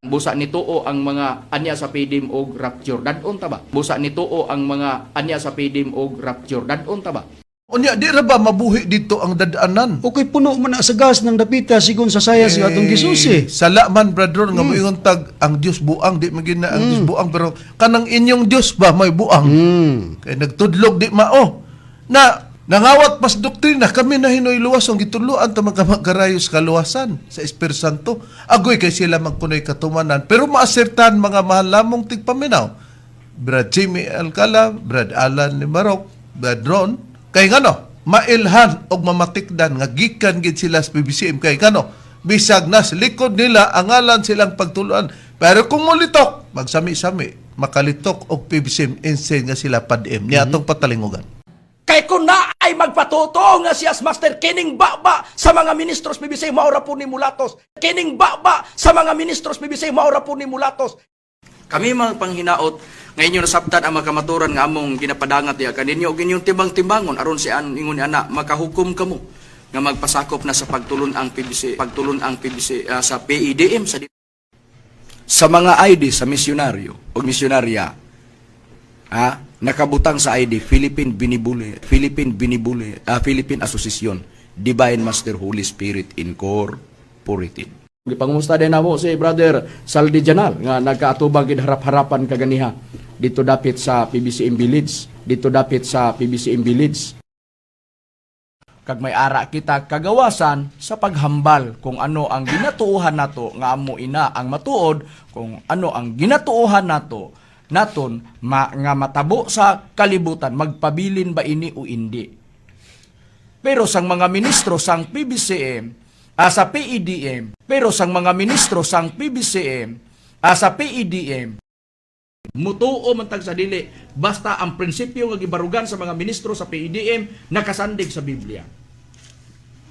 Busa nituo ang mga anya sa pidim og rapture. Dadon ta ba? Busa nituo ang mga anya sa pidim og rapture. Dadon ta ba? Unya, di ra ba mabuhi dito ang dadaanan? Okay puno man na sa gas ng dapita sigon sa sayas nga atong gisusi. Sala man, brother, nga moingon tag ang Dios buang, di magina ang Dios buang, pero kanang inyong Dios ba may buang? Kay nagtudlog di mao. Na nangawat pas doktrina, kami na hinoy luwasong gituluan ta magkarayos kaluwasan sa Espiritu Santo. Agoy kay sila magpunoy katumanan, pero maasertan mga mahal lamong tigpaminaw. Brad Jimmy Alcala, Brad Alan Limarok, Brad Ron, kay ngano, mailhan og mamatikdan nga gikan gid sila sa PBCM kay ngano, bisag nas likod nila ang ngalan silang pagtuluan. Pero kung mulitok, magsami-sami, makalitok og PBCM insane nga sila padim. Niya atong patalingugan. Kay kung na ay magpatuto nga siyas master kining baba sa mga ministros PBC maura po ni mulatos. Kining baba sa mga ministros PBC maura po ni mulatos. Kami mga panghinaot nga inyo nasabtan ang makamaturan nga among ginapadangat ya kaninyo og inyong timbang-timbangon aron si ingon ni ana makahukom kamo nga magpasakop na sa pagtulon ang PBC sa PEDM sa mga ID sa misyonaryo o misyonarya nakabutang sa ID Philippine Association Divine Master Holy Spirit Incorporated. Gipangumusta din namo si Brother Saldi Janal nga nagkaatubang gid harap-harapan kaganiha dito dapit sa PBCM Village. Kag may ara kita kagawasan sa paghambal kung ano ang ginatuohan nato nga amo ina ang matuod kung ano ang ginatuohan naton nga matabo sa kalibutan magpabilin ba ini o hindi. Pero sang mga ministro sang PBCM sa PEDM, pero sang mga ministro sang PBCM sa PEDM mutuo man tag sa dili basta ang prinsipyo nga gibarugan sa mga ministro sa PEDM nakasandig sa Biblia.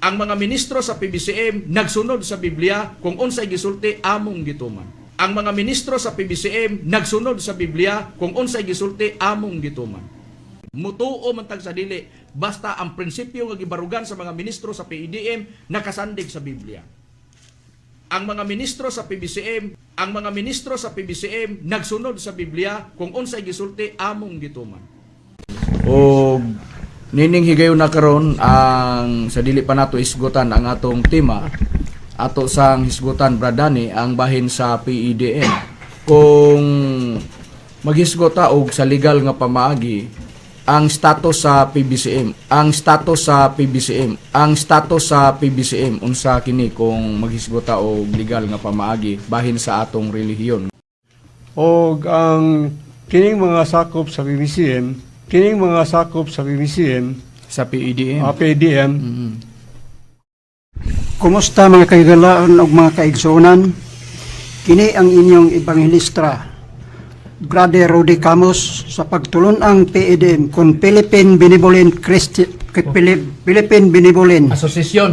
Ang mga ministro sa PBCM nagsunod sa Biblia kung unsay gisulti among gituman. Ang mga ministro sa PBCM nagsunod sa Biblia kung unsay gisulti among gituman. Mutuo man tag sa dili basta ang prinsipyo nga gibarugan sa mga ministro sa PEDM nakasandig sa Biblia. Ang mga ministro sa PBCM nagsunod sa Biblia kung unsay gisulti among gituman. O nining higayon na karon ang sa dili pa nato isgutan ang atong tema ato sang hisgutan bradani ang bahin sa PEDM. Kung maghisgota og sa legal nga pamaagi ang status sa PBCM unsa kini kung maghisgota og legal nga pamaagi bahin sa atong relihiyon. Og ang kining mga sakop sa PBCM Sa PEDM. PDM Kumusta mga kaigalaan o mga kaigsunan? Kini ang inyong ebanghilista, Brother Rudy Camus, sa pagtulon ang PEDM kung Philippine Benevolent Association,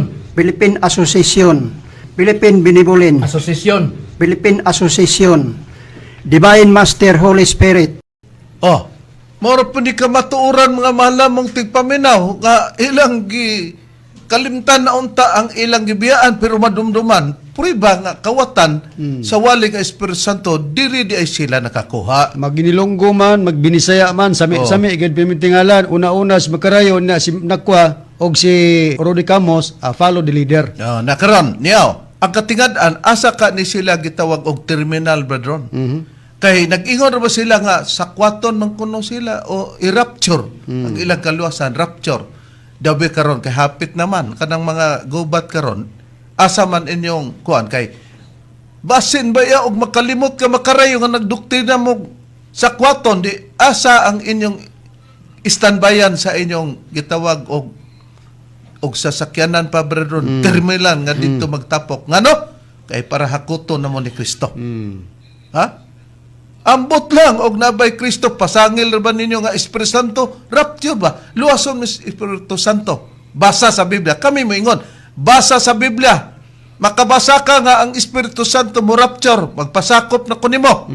Divine Master Holy Spirit. Moro po ni ka matuuran mga malamong tigpaminaw nga ilang kalimtan na unta ang ilang gibiyaan pero madumduman prueba nga kawatan sa wali nga Espiritu Santo diri di ay sila nakakuha. Maginilonggo man, magbinisaya man, sami-sami, igad pimintingalan, una-una si Makarayo na si Nakwa, og si Rudy Camos, follow the leader. Nakaron niyaw ang katingad-an asa ka ni sila gitawag og terminal brethren. Kay nag-ingon ra ba sila nga sakwaton man kuno sila o i-rapture ang ilang kaluwasan, rapture. Dabi karon kay hapit naman kanang mga gubat karon asa man inyong kuan kay basin ba ya og makalimot ka Makarayo nga nagdoktrina mo sakwaton di asa ang inyong standbyan sa inyong gitawag og sasakyanan pa brethren terminal nga dito magtapok ngano kay para hakuton na mo ni Kristo. Ha? Ambot lang og nabay Kristo pasangil ra ba ninyo nga Espiritu Santo rapture ba luwason ni Espiritu Santo basa sa Biblia kami moingon basa sa Biblia makabasa ka nga ang Espiritu Santo mo rapture magpasakop na kunimo.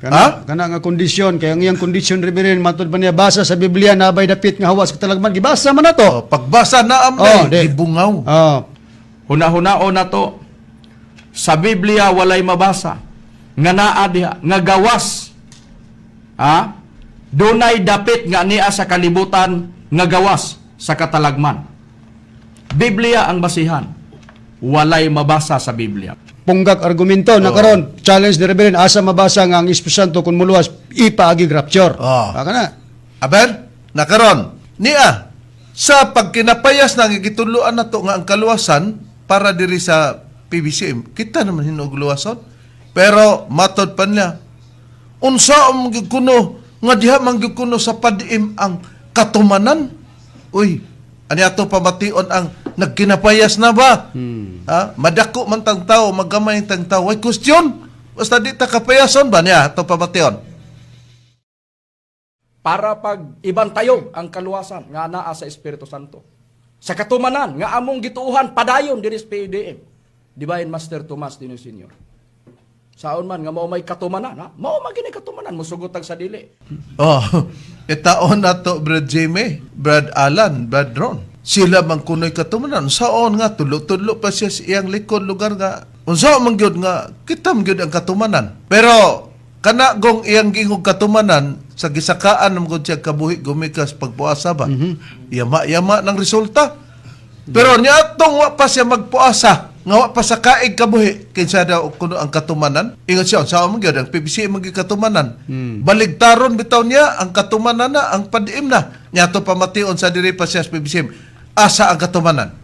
Kana nga kondisyon kay ang iyang kondisyon riberin matud ba niya basa sa Biblia nabay dapit nga hawas katalagman gibasa man nato. Pagbasa na amday gibungaw. Huna-hunao na to. Sa Biblia walay mabasa. Nga naa diha, nga gawas. Dunay dapit nga niya sa kalibutan nga gawas sa katalagman. Biblia ang basihan. Walay mabasa sa Biblia. Punggak argumento na karon challenge ni Reverend asa mabasa nga ang Espiritu Santo kun muluwas ipaagi rapture. Kana. Aber nakaron niya sa pagkinapayas na gituluan nato nga ang kaluwasan para diri sa PBCM kita naman hinog luwason. Pero matod pa niya, unsa ang kuno nga diha mangyud kuno sa padim ang katumanan? Uy, ani ato pamation ang nagkinapayas na ba? Madako man tang tao, magamay tang tao. Ay question, basta di ta kapayason ba niya ato pamation? Para pag ibantayog ang kaluwasan nga naa sa Espiritu Santo. Sa katumanan nga among gituuhan padayon diri sa PDM. Divine Master Tomas Dino Sr. Saon man nga mao may katumanan, ha? Mao magini katumanan musugotag sa dili. Itaon nato Brad Jimmy, Brad Alan, Brad Ron. Sila man kunoy katumanan. Saon nga tulo-tulo pa siya sa iyang likod lugar nga. Unsa man gyud nga kitam gyud ang katumanan. Pero kana gong iyang gingog katumanan sa gisakaan ng gud siya kabuhi gumikas pagpuasa ba. Yama-yama ng resulta. Pero niya atong wa pa siya magpuasa. Nga wa pa sa kaig kabuhi kinsa daw kuno ang katumanan ingon siya sa man gyud ang PBC magi katumanan baligtaron bitaw niya ang katumanan na ang padiim na nya to pamation sa diri pa siya sa PBC asa ang katumanan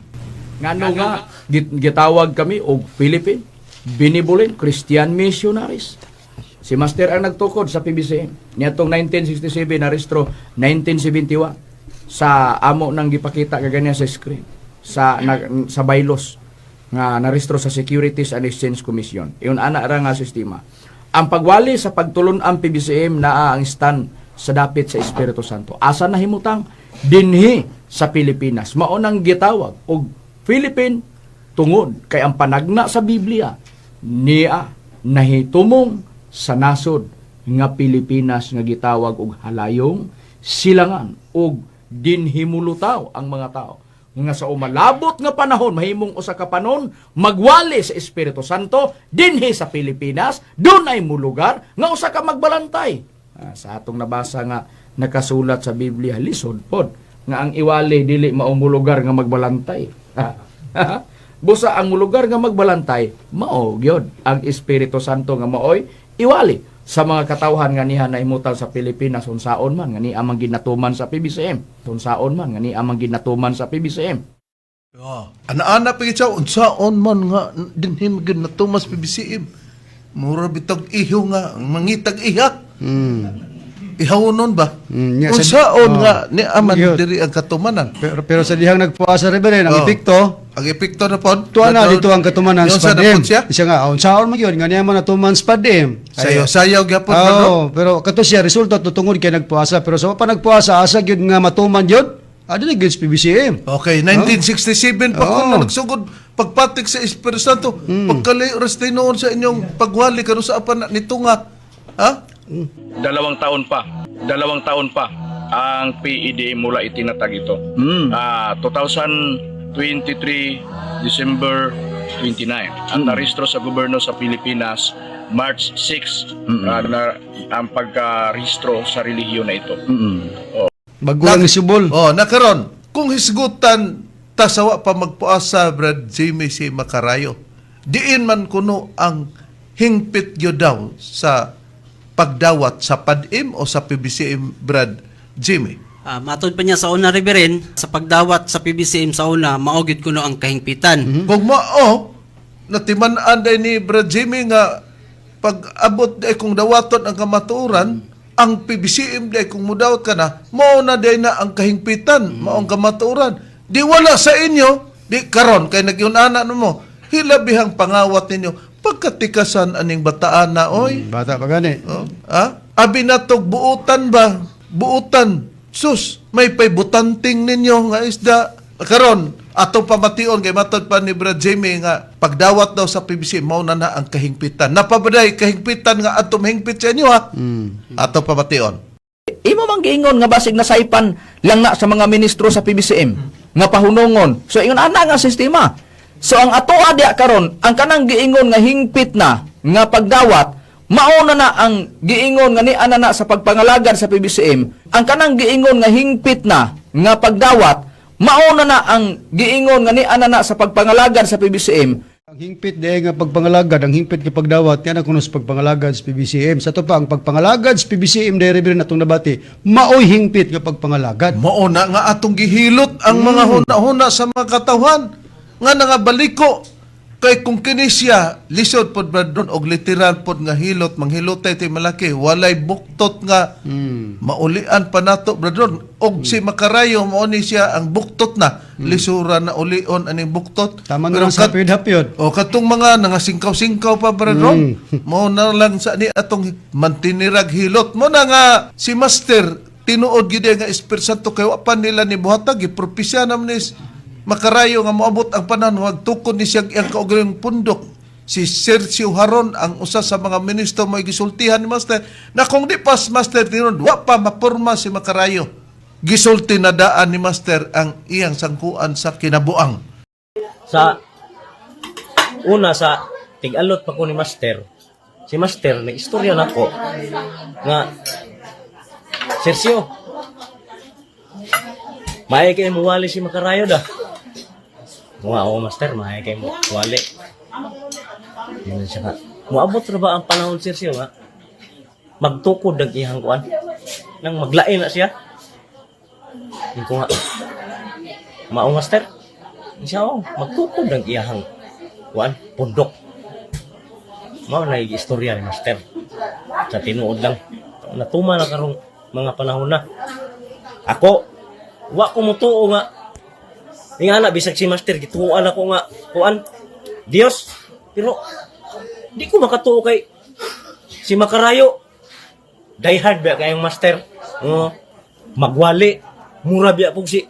Ngano nga gitawag kami og Philippine Benevolent Christian Missionaries. Si Master ang nagtukod sa PBCM niadtong 1967 narehistro 1971 sa amo nang gipakita kaganiya sa screen sa baylos nga narehistro sa Securities and Exchange Commission. Iyon ana ra nga sistema. Ang pagwali sa pagtulon ang PBCM naa ang stand sa dapit sa Espiritu Santo. Asa nahimutang dinhi sa Pilipinas. Mao nang gitawag og Philippine tungod kay ang panagna sa Biblia niya nahitumong sa nasod nga Pilipinas nga gitawag og halayong silangan og dinhimulutaw ang mga tao nga sa umalabot nga panahon mahimong usa ka panon magwali sa Espiritu Santo dinhi sa Pilipinas dunay mo lugar nga usa ka magbalantay. Sa atong nabasa nga nakasulat sa Biblia lisod pod nga ang iwali dili mao mo lugar nga magbalantay. Busa ang lugar nga magbalantay mao gyud ang Espiritu Santo nga maoy iwali sa mga katawhan nga niha naimutal sa Pilipinas unsaon man nga ni amang ginatuman sa PBCM. Unsaon man nga ni amang ginatuman sa PBCM. Ana-ana pa siya unsaon man nga dinhi magid natumas PBCM. Mura bitog iho nga mangitag ihak. Ihawon ba? Unsaon nga ni aman diri ang katumanan. Pero sa dihang nagpuasa Reverend ang epekto ang epekto na po tuwa na dito ang katumanan sa padim. Siya nga unsaon man gyud nga niya man natuman sa padim. Sayaw gyapon pero kato siya resulta tutungod kay nagpuasa pero sa pa nagpuasa asa gyud nga matuman gyud. Adili gyud sa PBCM. Okay, 1967 pa ko na nagsugod pagpatik sa Espiritu Santo. Pagkalayo ras noon sa inyong pagwali kanu sa apan nito nga. Ha? 2 taon pa ang PED mula itinatag ito. 2005 23 December 29. Ang narehistro sa gobyerno sa Pilipinas March 6 ang pagkarehistro sa relihiyon na ito. Bagulang isubol. Oh, nakaron. Kung hisgutan tasawa pa magpuasa Brad Jimmy si Macarayo. Diin man kuno ang hingpit yo daw sa pagdawat sa PADIM o sa PBCM Brad Jimmy. Matod pa niya sa una, Reverend, sa pagdawat sa PBCM sa una, maugid kuno ang kahingpitan. Kung mao, natiman-an day ni Brad Jimmy nga pag-abot day kung dawaton ang kamaturan, ang PBCM day kung mudawat ka na, mao na day na ang kahingpitan, mao ang kamaturan. Di wala sa inyo, di karon kay nagyunana mo, hilabihang pangawat ninyo, pagkatikasan aning bataan na, oy. Bata pa gani. Oh, abi natog buutan ba? Buutan. Sus, may paybutanting ninyo nga isda. Karon, atong pamation kay matod pa ni Brad Jamie nga pagdawat daw sa PBC mao na ang kahingpitan. Napabaday kahingpitan nga atong mahingpit sa inyo ha. Atong pamation. Imo mang giingon nga basig nasaipan lang na sa mga ministro sa PBCM nga pahunungon. So ingon ana nga sistema. So ang atoa diha karon, ang kanang giingon nga hingpit na nga pagdawat, mauna na ang giingon nga ni ana sa pagpangalagad sa PBCM. Ang kanang giingon nga hingpit na nga pagdawat, mauna na ang giingon nga ni ana sa pagpangalagad sa PBCM. Ang hingpit di nga pagpangalagad, ang hingpit nga pagdawat, yan ang kunos pagpangalagad sa PBCM. Sa to pa, ang pagpangalagad sa PBCM, dahil rin atong nabati, maoy hingpit nga pagpangalagad. Mauna nga atong gihilot ang mga huna-huna sa mga katawhan nga nangabaliko. Kay kung kini siya lisod pod Bradron og literal pod nga hilot manghilotay tay malaki walay buktot nga maulian pa nato Bradron og si Macarayo mao ni siya ang buktot na lisuran na ulion aning buktot. Tama na lang sa hapyod. O katong mga nangasingkaw-singkaw pa Bradron mao na lang sa ni atong mantinirag hilot mo na nga si Master tinuod gid nga Espiritu Santo kay wa pa nila ni buhatag gipropesya naman ni Macarayo nga moabot ang panahon magtukod ni siya ang kaugaling pundok. Si Sergio Haron ang usa sa mga ministro may gisultihan ni Master na kung di pas Master tinod wa pa maporma si Macarayo. Gisulti na daan ni Master ang iyang sangkuan sa kinabuang. Sa una sa tig-alot pa ko ni Master. Si Master nag-istorya nako nga Sergio may kay muwali si Macarayo da. Oo, Master, may kay muwali. Yun siya nga. Muabot na ba ang panahon, Sergio, nga? Magtukod ang iyang kuan. Nang maglain na siya. Yun ko nga. Mao, Master. Siya, magtukod ang iyang kuan, pundok. Mao na yung istorya ni Master. Sa tinuod lang. Natuma na karong mga panahon na. Ako, wa ko mutuo nga. Nga na, bisag si Master, gituuan ako nga, kuan, Diyos. Pero, di ko makatuo kay si Macarayo. Die hard ba kayong Master? Magwali. Mura biya po si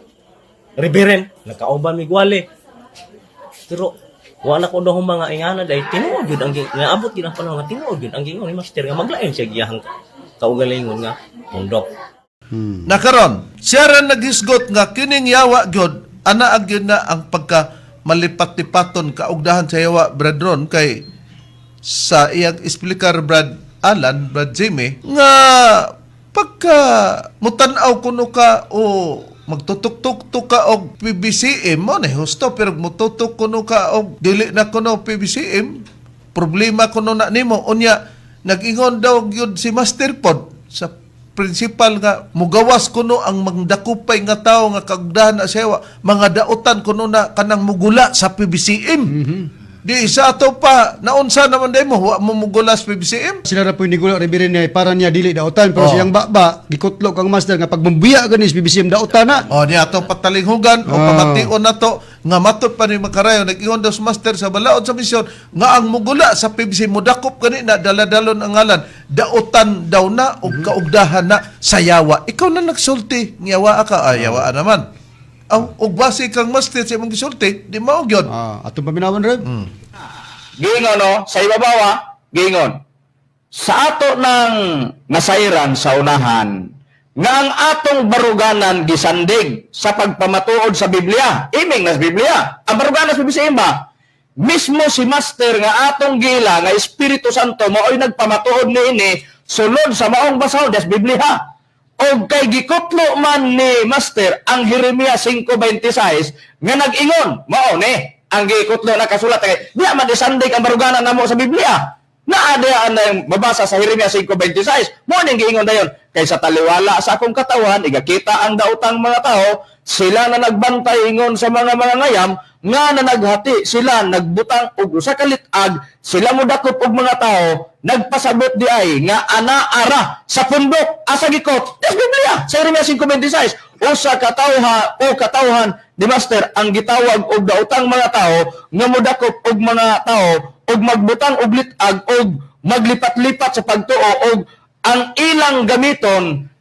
Reverend. Nagkauban may gwali. Pero, wala ko daw mga ingana dahil tinuod yun ang naabot yun ang panahon nga tinuod yun ang gingon ni Master nga maglain siya giyahang kaugalingon nga pundok. Nakaron, siya rin naghisgot nga kining yawa gyud ana agyud na ang pagka malipat-lipaton kaugdahan sa yawa Bradron kay sa iyang explicar Brad Alan, Brad Jimmy nga pagka mutan-aw kuno ka o magtutok-tuk ka og PBCM mo na husto pero mututok kuno ka og dili na kuno PBCM problema kuno na nimo unya nag-ingon daw gyud si Master Pod sa principal nga mugawas kuno ang magdakupay nga tao nga kaugdahan na sewa mga dautan kuno na kanang mugula sa PBCM. Di isa ato pa naunsa naman day mo wa mo mugula sa PBCM. Sila ra po nigulo Reverend niya para niya dili daotan pero siyang baba gikutlog ang Master nga pag mambuya ganis PBCM daotan na. O ni ato patalinghugan o pamation nato nga matod pa ni Macarayo nag-ingon daw sa Master sa balaod sa misyon nga ang mugula sa PBC mudakop gani na daladalon ang ngalan daotan daw na o kaugdahan na sa yawa. Ikaw na nagsulti yawa ka yawa naman. Og base kang Master sa imong gisulti di mao gyud. Atong paminawan Rev. Gingon no, sa ibabawa, gingon. Sa ato ng nasairan sa unahan, nga ang atong baruganan gisandig sa pagpamatuod sa Biblia. Iming nas Biblia. Ang baruganan sa Biblia ba? Mismo si Master nga atong gila nga Espiritu Santo mao'y nagpamatuod niini sulod sa maong basaw des Biblia. O kay gikutlo man ni Master ang Jeremias 5:26 nga nag-ingon, mao ni ang gikutlo na kasulat kay di man isandig ang baruganan namo sa Biblia. Naadaan na yung mabasa sa Jeremias 5:26. Mo ning giingon dayon kay sa taliwala sa akong katawan igakita ang daotang mga tao, sila na nagbantay ingon sa mga ngayam nga na naghati sila nagbutang og usa ka litag, sila mo dakop og mga tao nagpasabot di ay nga ana-ara sa pundok asa gikot des Biblia sa Jeremias 5:26. Usa ka tawha o katawhan di Master ang gitawag og daotang mga tao nga modakop og mga tao og magbutang og litag og maglipat-lipat sa pagtuo og ang ilang gamiton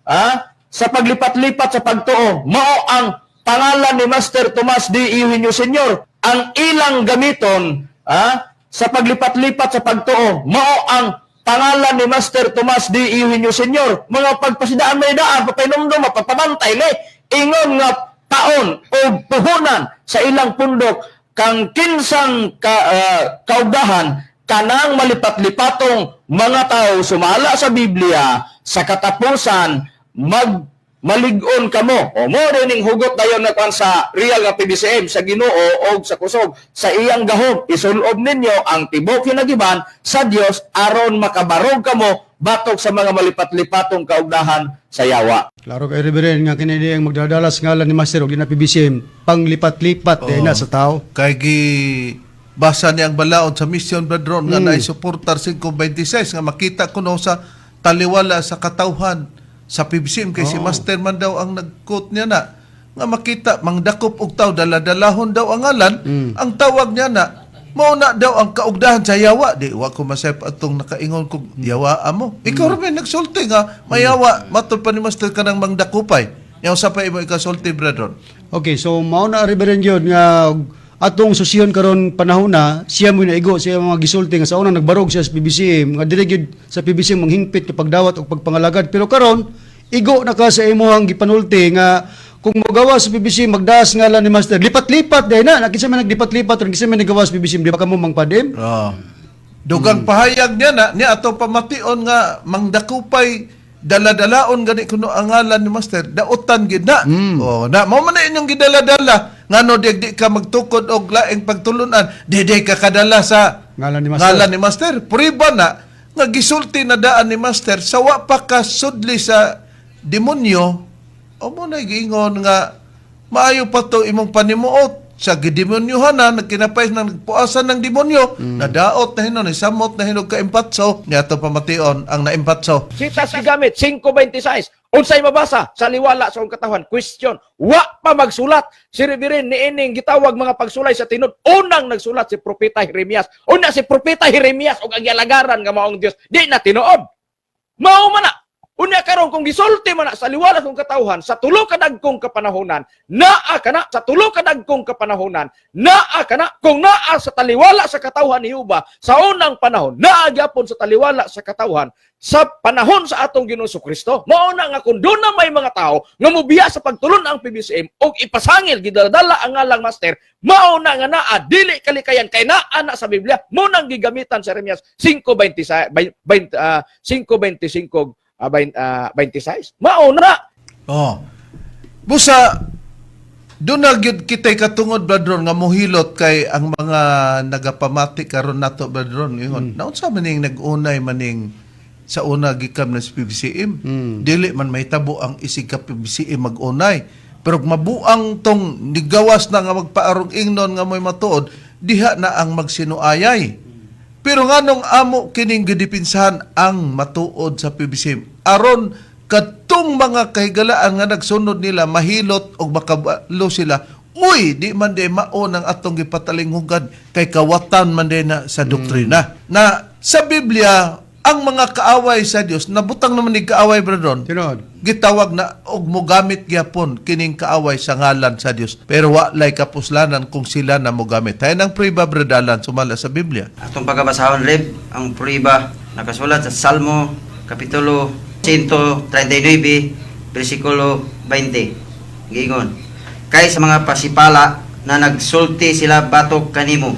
sa paglipat-lipat sa pagtuo mao ang pangalan ni Master Tomas D. Eugenio Sr. Ang ilang gamiton sa paglipat-lipat sa pagtuo mao ang pangalan ni Master Tomas D. Eugenio Sr. Mga pagpasidaan may daan papainomdom mapapamantay ni ingon nga taon o puhunan sa ilang pundok kang kinsang kaugdahan kanang malipat-lipatong mga tao sumala sa Biblia sa katapusan malig-on kamo. O mo ning hugot dayon na kwan sa real nga PBCM sa Ginoo o sa kusog sa iyang gahom isulob ninyo ang tibok hinagiban sa Dios aron makabarog kamo batok sa mga malipat-lipatong kaugdahan sa yawa. Klaro kay Reverend nga kini ang magdadalas ngalan ni Master og na PBCM panglipat-lipat na sa tao. Kay gi basa niya ang balaod sa Mission Brethren nga naisuportar 5:26 nga makita kuno sa taliwala sa katawhan sa PBCM kay si Master man daw ang nag-quote niya na nga makita mangdakop og taw daladalahon daw ang ngalan ang tawag niya na mao na daw ang kaugdahan sa yawa di wa ko masayp atong nakaingon kog yawa mo ikaw ra nagsulti nga mayawa matod pa ni Master kanang mangdakupay nya usa pa imo ikasulti brethren. Okay, so mao na Reverend yun nga atong susyon karon panahon na siya mo naigo siya mga gisulti nga sa unang nagbarog siya sa PBCM nga dili gyud sa PBCM manghingpit kapag dawat og pagpangalagad pero karon igo na ka sa imong gipanulti nga kung magawa sa PBCM magdaas ngalan ni Master lipat-lipat day na kinsa man naglipat-lipat ron kinsa man nagawa sa PBCM di ba kamo mangpadim? Dugang pahayag niya na niya ato pamation nga mangdakupay daladalaon gani kuno ang ngalan ni Master daotan gid na. Na mao man na inyong gidala-dala ngano di ka magtukod og laing pagtulunan di ka kadala sa ngalan ni Master. Puriba na nga gisulti na daan ni Master sa wa pa ka sudli sa demonyo o mo na giingon nga maayo pa to imong panimuot sa gidemonyohan na nagkinapay na nagpuasan ng demonyo nadaot na hinon isamot na hinog kaimpatso niya to pamation ang naimpatso. Sitas gigamit 5:26. Unsay mabasa sa liwala sa akong katawan? Question. Wa pa magsulat si Reverend niining gitawag mga pagsulay sa tinud. Unang nagsulat si Propeta Jeremias. Una si Propeta Jeremias og ang gialagaran nga maong Dios di na tinuod. Mao man na. Unya karon kung gisulti man na sa liwala kong katawhan sa tulo ka dagkong kapanahonan naa kana sa tulo ka dagkong kapanahonan naa kana kung naa sa taliwala sa katawhan ni Jehova sa unang panahon naa gyapon sa taliwala sa katawhan sa panahon sa atong Ginoong Kristo mao na nga kun doon na may mga tao nga mobiya sa pagtulon ang PBCM og ipasangil gidala ang ngalang Master mao na nga naa dili kalikayan kay naa na sa Biblia mo nang gigamitan sa Jeremias 5:26 26 mauna. Busa doon na gyud kitay katungod brethren nga mohilot kay ang mga nagapamati karon nato brethren ingon naunsa man ning nag-unay maning sa una gikan na sa PBCM dili man mahitabo ang isig ka PBCM mag-unay pero mabuang tong nigawas na nga magpaarong ingnon nga moy matuod diha na ang magsinuayay. Pero nganong amo kining gidipinsahan ang matuod sa PBCM aron kadtong mga kahigalaan nga nagsunod nila mahilot og makabalo sila uy di man day mao nang atong gipatalinghugan kay kawatan man day na sa doktrina na sa Biblia ang mga kaaway sa Dios nabutang naman ni kaaway brethren gitawag na og mogamit gyapon kining kaaway sa ngalan sa Dios pero wa lay kapuslanan kung sila na mogamit hay nang prueba bredalan sumala sa Biblia Atong pagkabasahon Reb ang prueba nakasulat sa Salmo kapitulo 139 bersikulo 20. Giingon, kay sa mga pasipala na nagsulti sila batok kanimo,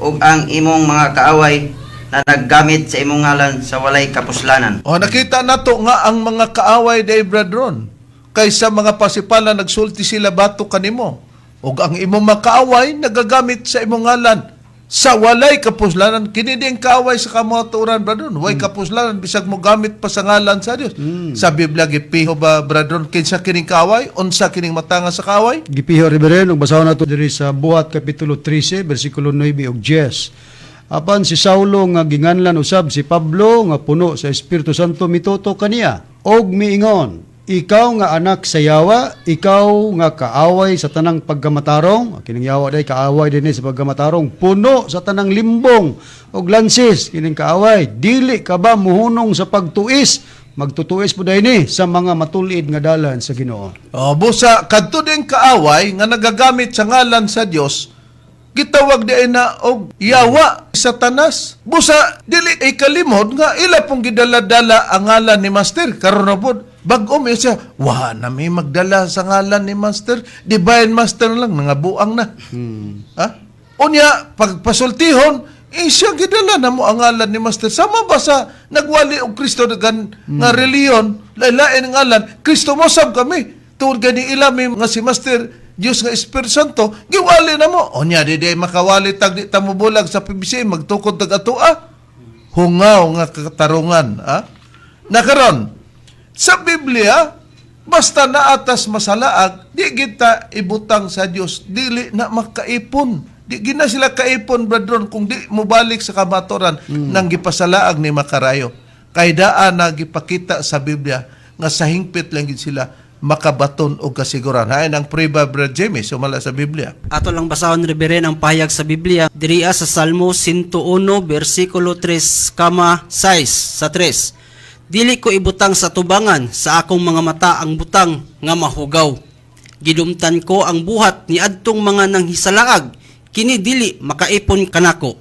ug ang imong mga kaaway na naggamit sa imong ngalan sa walay kapuslanan. O nakita nato nga ang mga kaaway day brethren, kaysa mga pasipala nagsulti sila batok kanimo, ug ang imong mga kaaway nagagamit sa imong ngalan sa walay kapuslanan. Kini ding kaaway sa kamaturan brethren, way kapuslanan bisag mo gamit pa sa ngalan sa Dios. Sa Biblia gipiho ba brethren kinsa kining kaaway, unsa kining matanga sa kaaway? Gipiho riberen ug basahon nato diri sa Buhat kapitulo 13 bersikulo 9 ug 10. Apan si Saulo nga ginganlan usab si Pablo nga puno sa Espiritu Santo mituto kaniya og miingon, ikaw nga anak sa yawa, ikaw nga kaaway sa tanang pagkamatarong, kining yawa day kaaway dinhi sa pagkamatarong, puno sa tanang limbong og lansis, kining kaaway, dili ka ba muhunong sa pagtuis, magtutuis po ni sa mga matulid nga dalan sa Ginoo. O busa kadto ding kaaway nga nagagamit sa ngalan sa Dios, gitawag di na og yawa Satanas. Busa dili ay kalimod nga ila pong gidala-dala ang ngalan ni Master. Karon na pod bag-o mi siya, wa na may magdala sa ngalan ni Master. Divine Master lang nangabuang na. Ha? Unya pagpasultihon, siya gidala na mo ang ngalan ni Master. Sama ba sa nagwali og Kristo nga reliyon, lain-lain ang ngalan, Kristo mo sab kami. Tuod gani ilami nga si Master Diyos nga Espiritu Santo, giwali na mo. O niya, di makawali tag di tamubulag sa PBC, magtukod tag atua. Hungaw nga katarungan. Ha? Nakaron, sa Biblia, basta naatas masalaag, di kita ibutang sa Diyos, dili na makaipon. Di gina sila kaipon, brethren, kung di mo balik sa kamaturan nang gipasalaag ni Makarayo. Kay daan na gipakita sa Biblia, nga sa hingpit lang gid sila makabaton o kasiguran. Hain ang prueba, Brad Jimmy, sumala sa Biblia. Ato lang basahon riberen ang pahayag sa Biblia diriya sa Salmo 101 bersikulo 3, 6 sa 3. Dili ko ibutang sa tubangan sa akong mga mata ang butang nga mahugaw. Gidumtan ko ang buhat ni adtong mga nanghisalaag, kini dili makaipon kanako.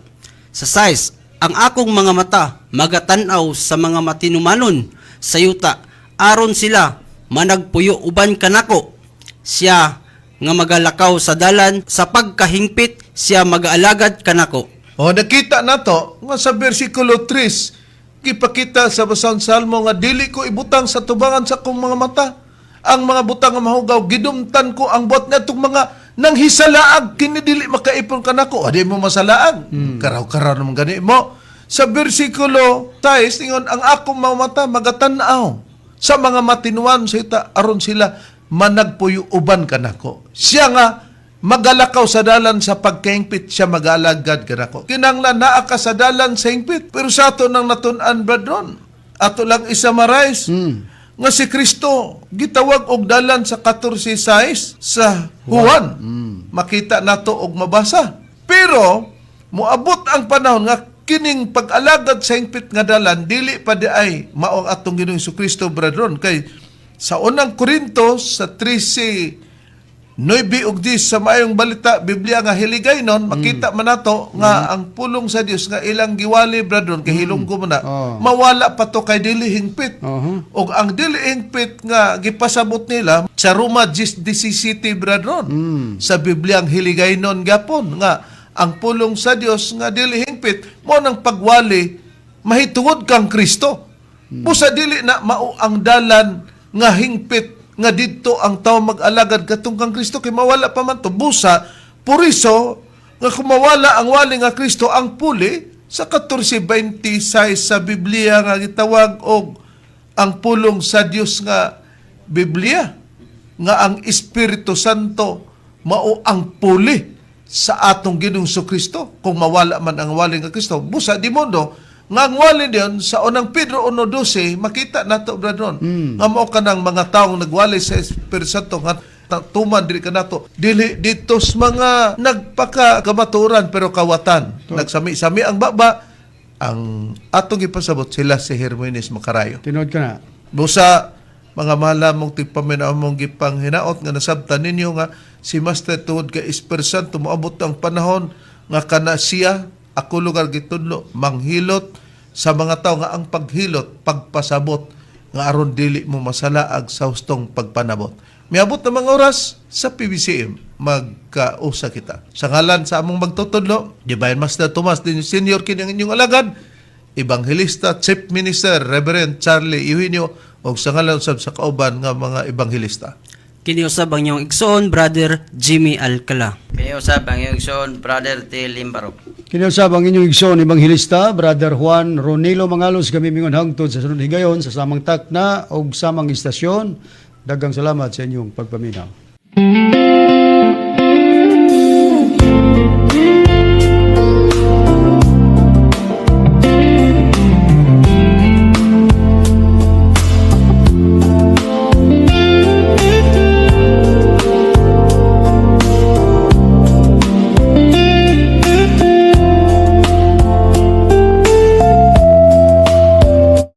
Sa 6, ang akong mga mata magatan-aw sa mga matinumanon sa yuta, aron sila managpuyo uban kanako. Siya nga magalakaw sa dalan, sa pagkahingpit siya mag-aalagad kanako. O nakita nato nga sa bersikulo 3, gipakita sa basahon Salmo nga dili ko ibutang sa tubangan sa akong mga mata ang mga butang nga mahugaw, gidumtan ko ang buhat natong mga nanghisalaag, kini dili makaipon kanako. O di mo masalaag, karaw-karaw naman gani mo. Sa bersikulo 6, ingon, ang akong mga mata magatan-aw sa mga matinuan sa ita, aron sila managpuyo uban kanako. Siya nga magalakaw sa dalan sa pagkaingpit, siya mag-alagad kanako. Kinanglan naa ka sa dalan sa ingpit, pero sa ato nang natun-an brethren, ato lang isamarais nga si Kristo gitawag og dalan sa 14:6 sa Juan. Makita nato og mabasa. Pero moabot ang panahon nga kining pag-alagad sa hingpit nga dalan dili pa di ay mao ang atong Ginoong Jesucristo brethren. Kay sa unang Korinto sa 13:9 ug 10 sa maayong balita Biblia nga hiligaynon, makita man nato nga ang pulong sa Dios nga ilang giwali brethren, kay hilonggo mo na mawala pa to kay dili hingpit. Ug ang dili hingpit nga gipasabot nila sa Roma 17 brethren, sa Biblia ang hiligaynon gapon nga ang pulong sa Dios nga dili hingpit mo nang pagwali mahitungod kang Kristo. Busa dili na mao ang dalan nga hingpit nga didto ang tao mag-alagad katong kang Kristo, kay mawala pa man to. Busa puriso nga kung mawala ang wali nga Kristo, ang puli sa 14:26 sa Biblia nga gitawag og ang pulong sa Dios nga Biblia, nga ang Espiritu Santo mao ang puli sa atong Ginoong Jesucristo. Kung mawala man ang wali nga Kristo, busa di mondo nga ang wali diyon sa unang Pedro 1:12, makita nato brethren nga mao kanang mga taong nagwali sa Espiritu Santo nga tuman diri kanato dili dito sa mga nagpakakamaturan pero kawatan, nagsami-sami ang baba. Ang atong ipasabot sila si Hermenes Makarayo. Tinod ka na. Busa mga malamong tigpaminaw mong gipang hinaot nga nasabtan ninyo nga si Master tuod kay Espiritu Santo moabot ang panahon nga kana siya ako lugar gitudlo manghilot sa mga tao nga ang paghilot pagpasabot nga aron dili mo masalaag sa hustong pagpanabot. Miabot na mga oras sa PBCM, magkausa kita. Sa ngalan sa among magtutudlo, Divine Master Tomas din Senior kini ang inyong alagad, Ebanghilista Chief Minister Reverend Charlie Eugenio, o sa ngalan usab sa kauban nga mga Ebanghilista. Kini usab ang inyong igsoon, Brother Jimmy Alcala. Kini usab ang iyong igsoon, Brother T. Limbarok. Kiniusab ang inyong igsoon, Ebanghilista, Brother Juan Ronilo Mangalos, kami mingon hangtod sa sunod higayon sa samang takna o samang istasyon. Daghang salamat sa inyong pagpaminaw.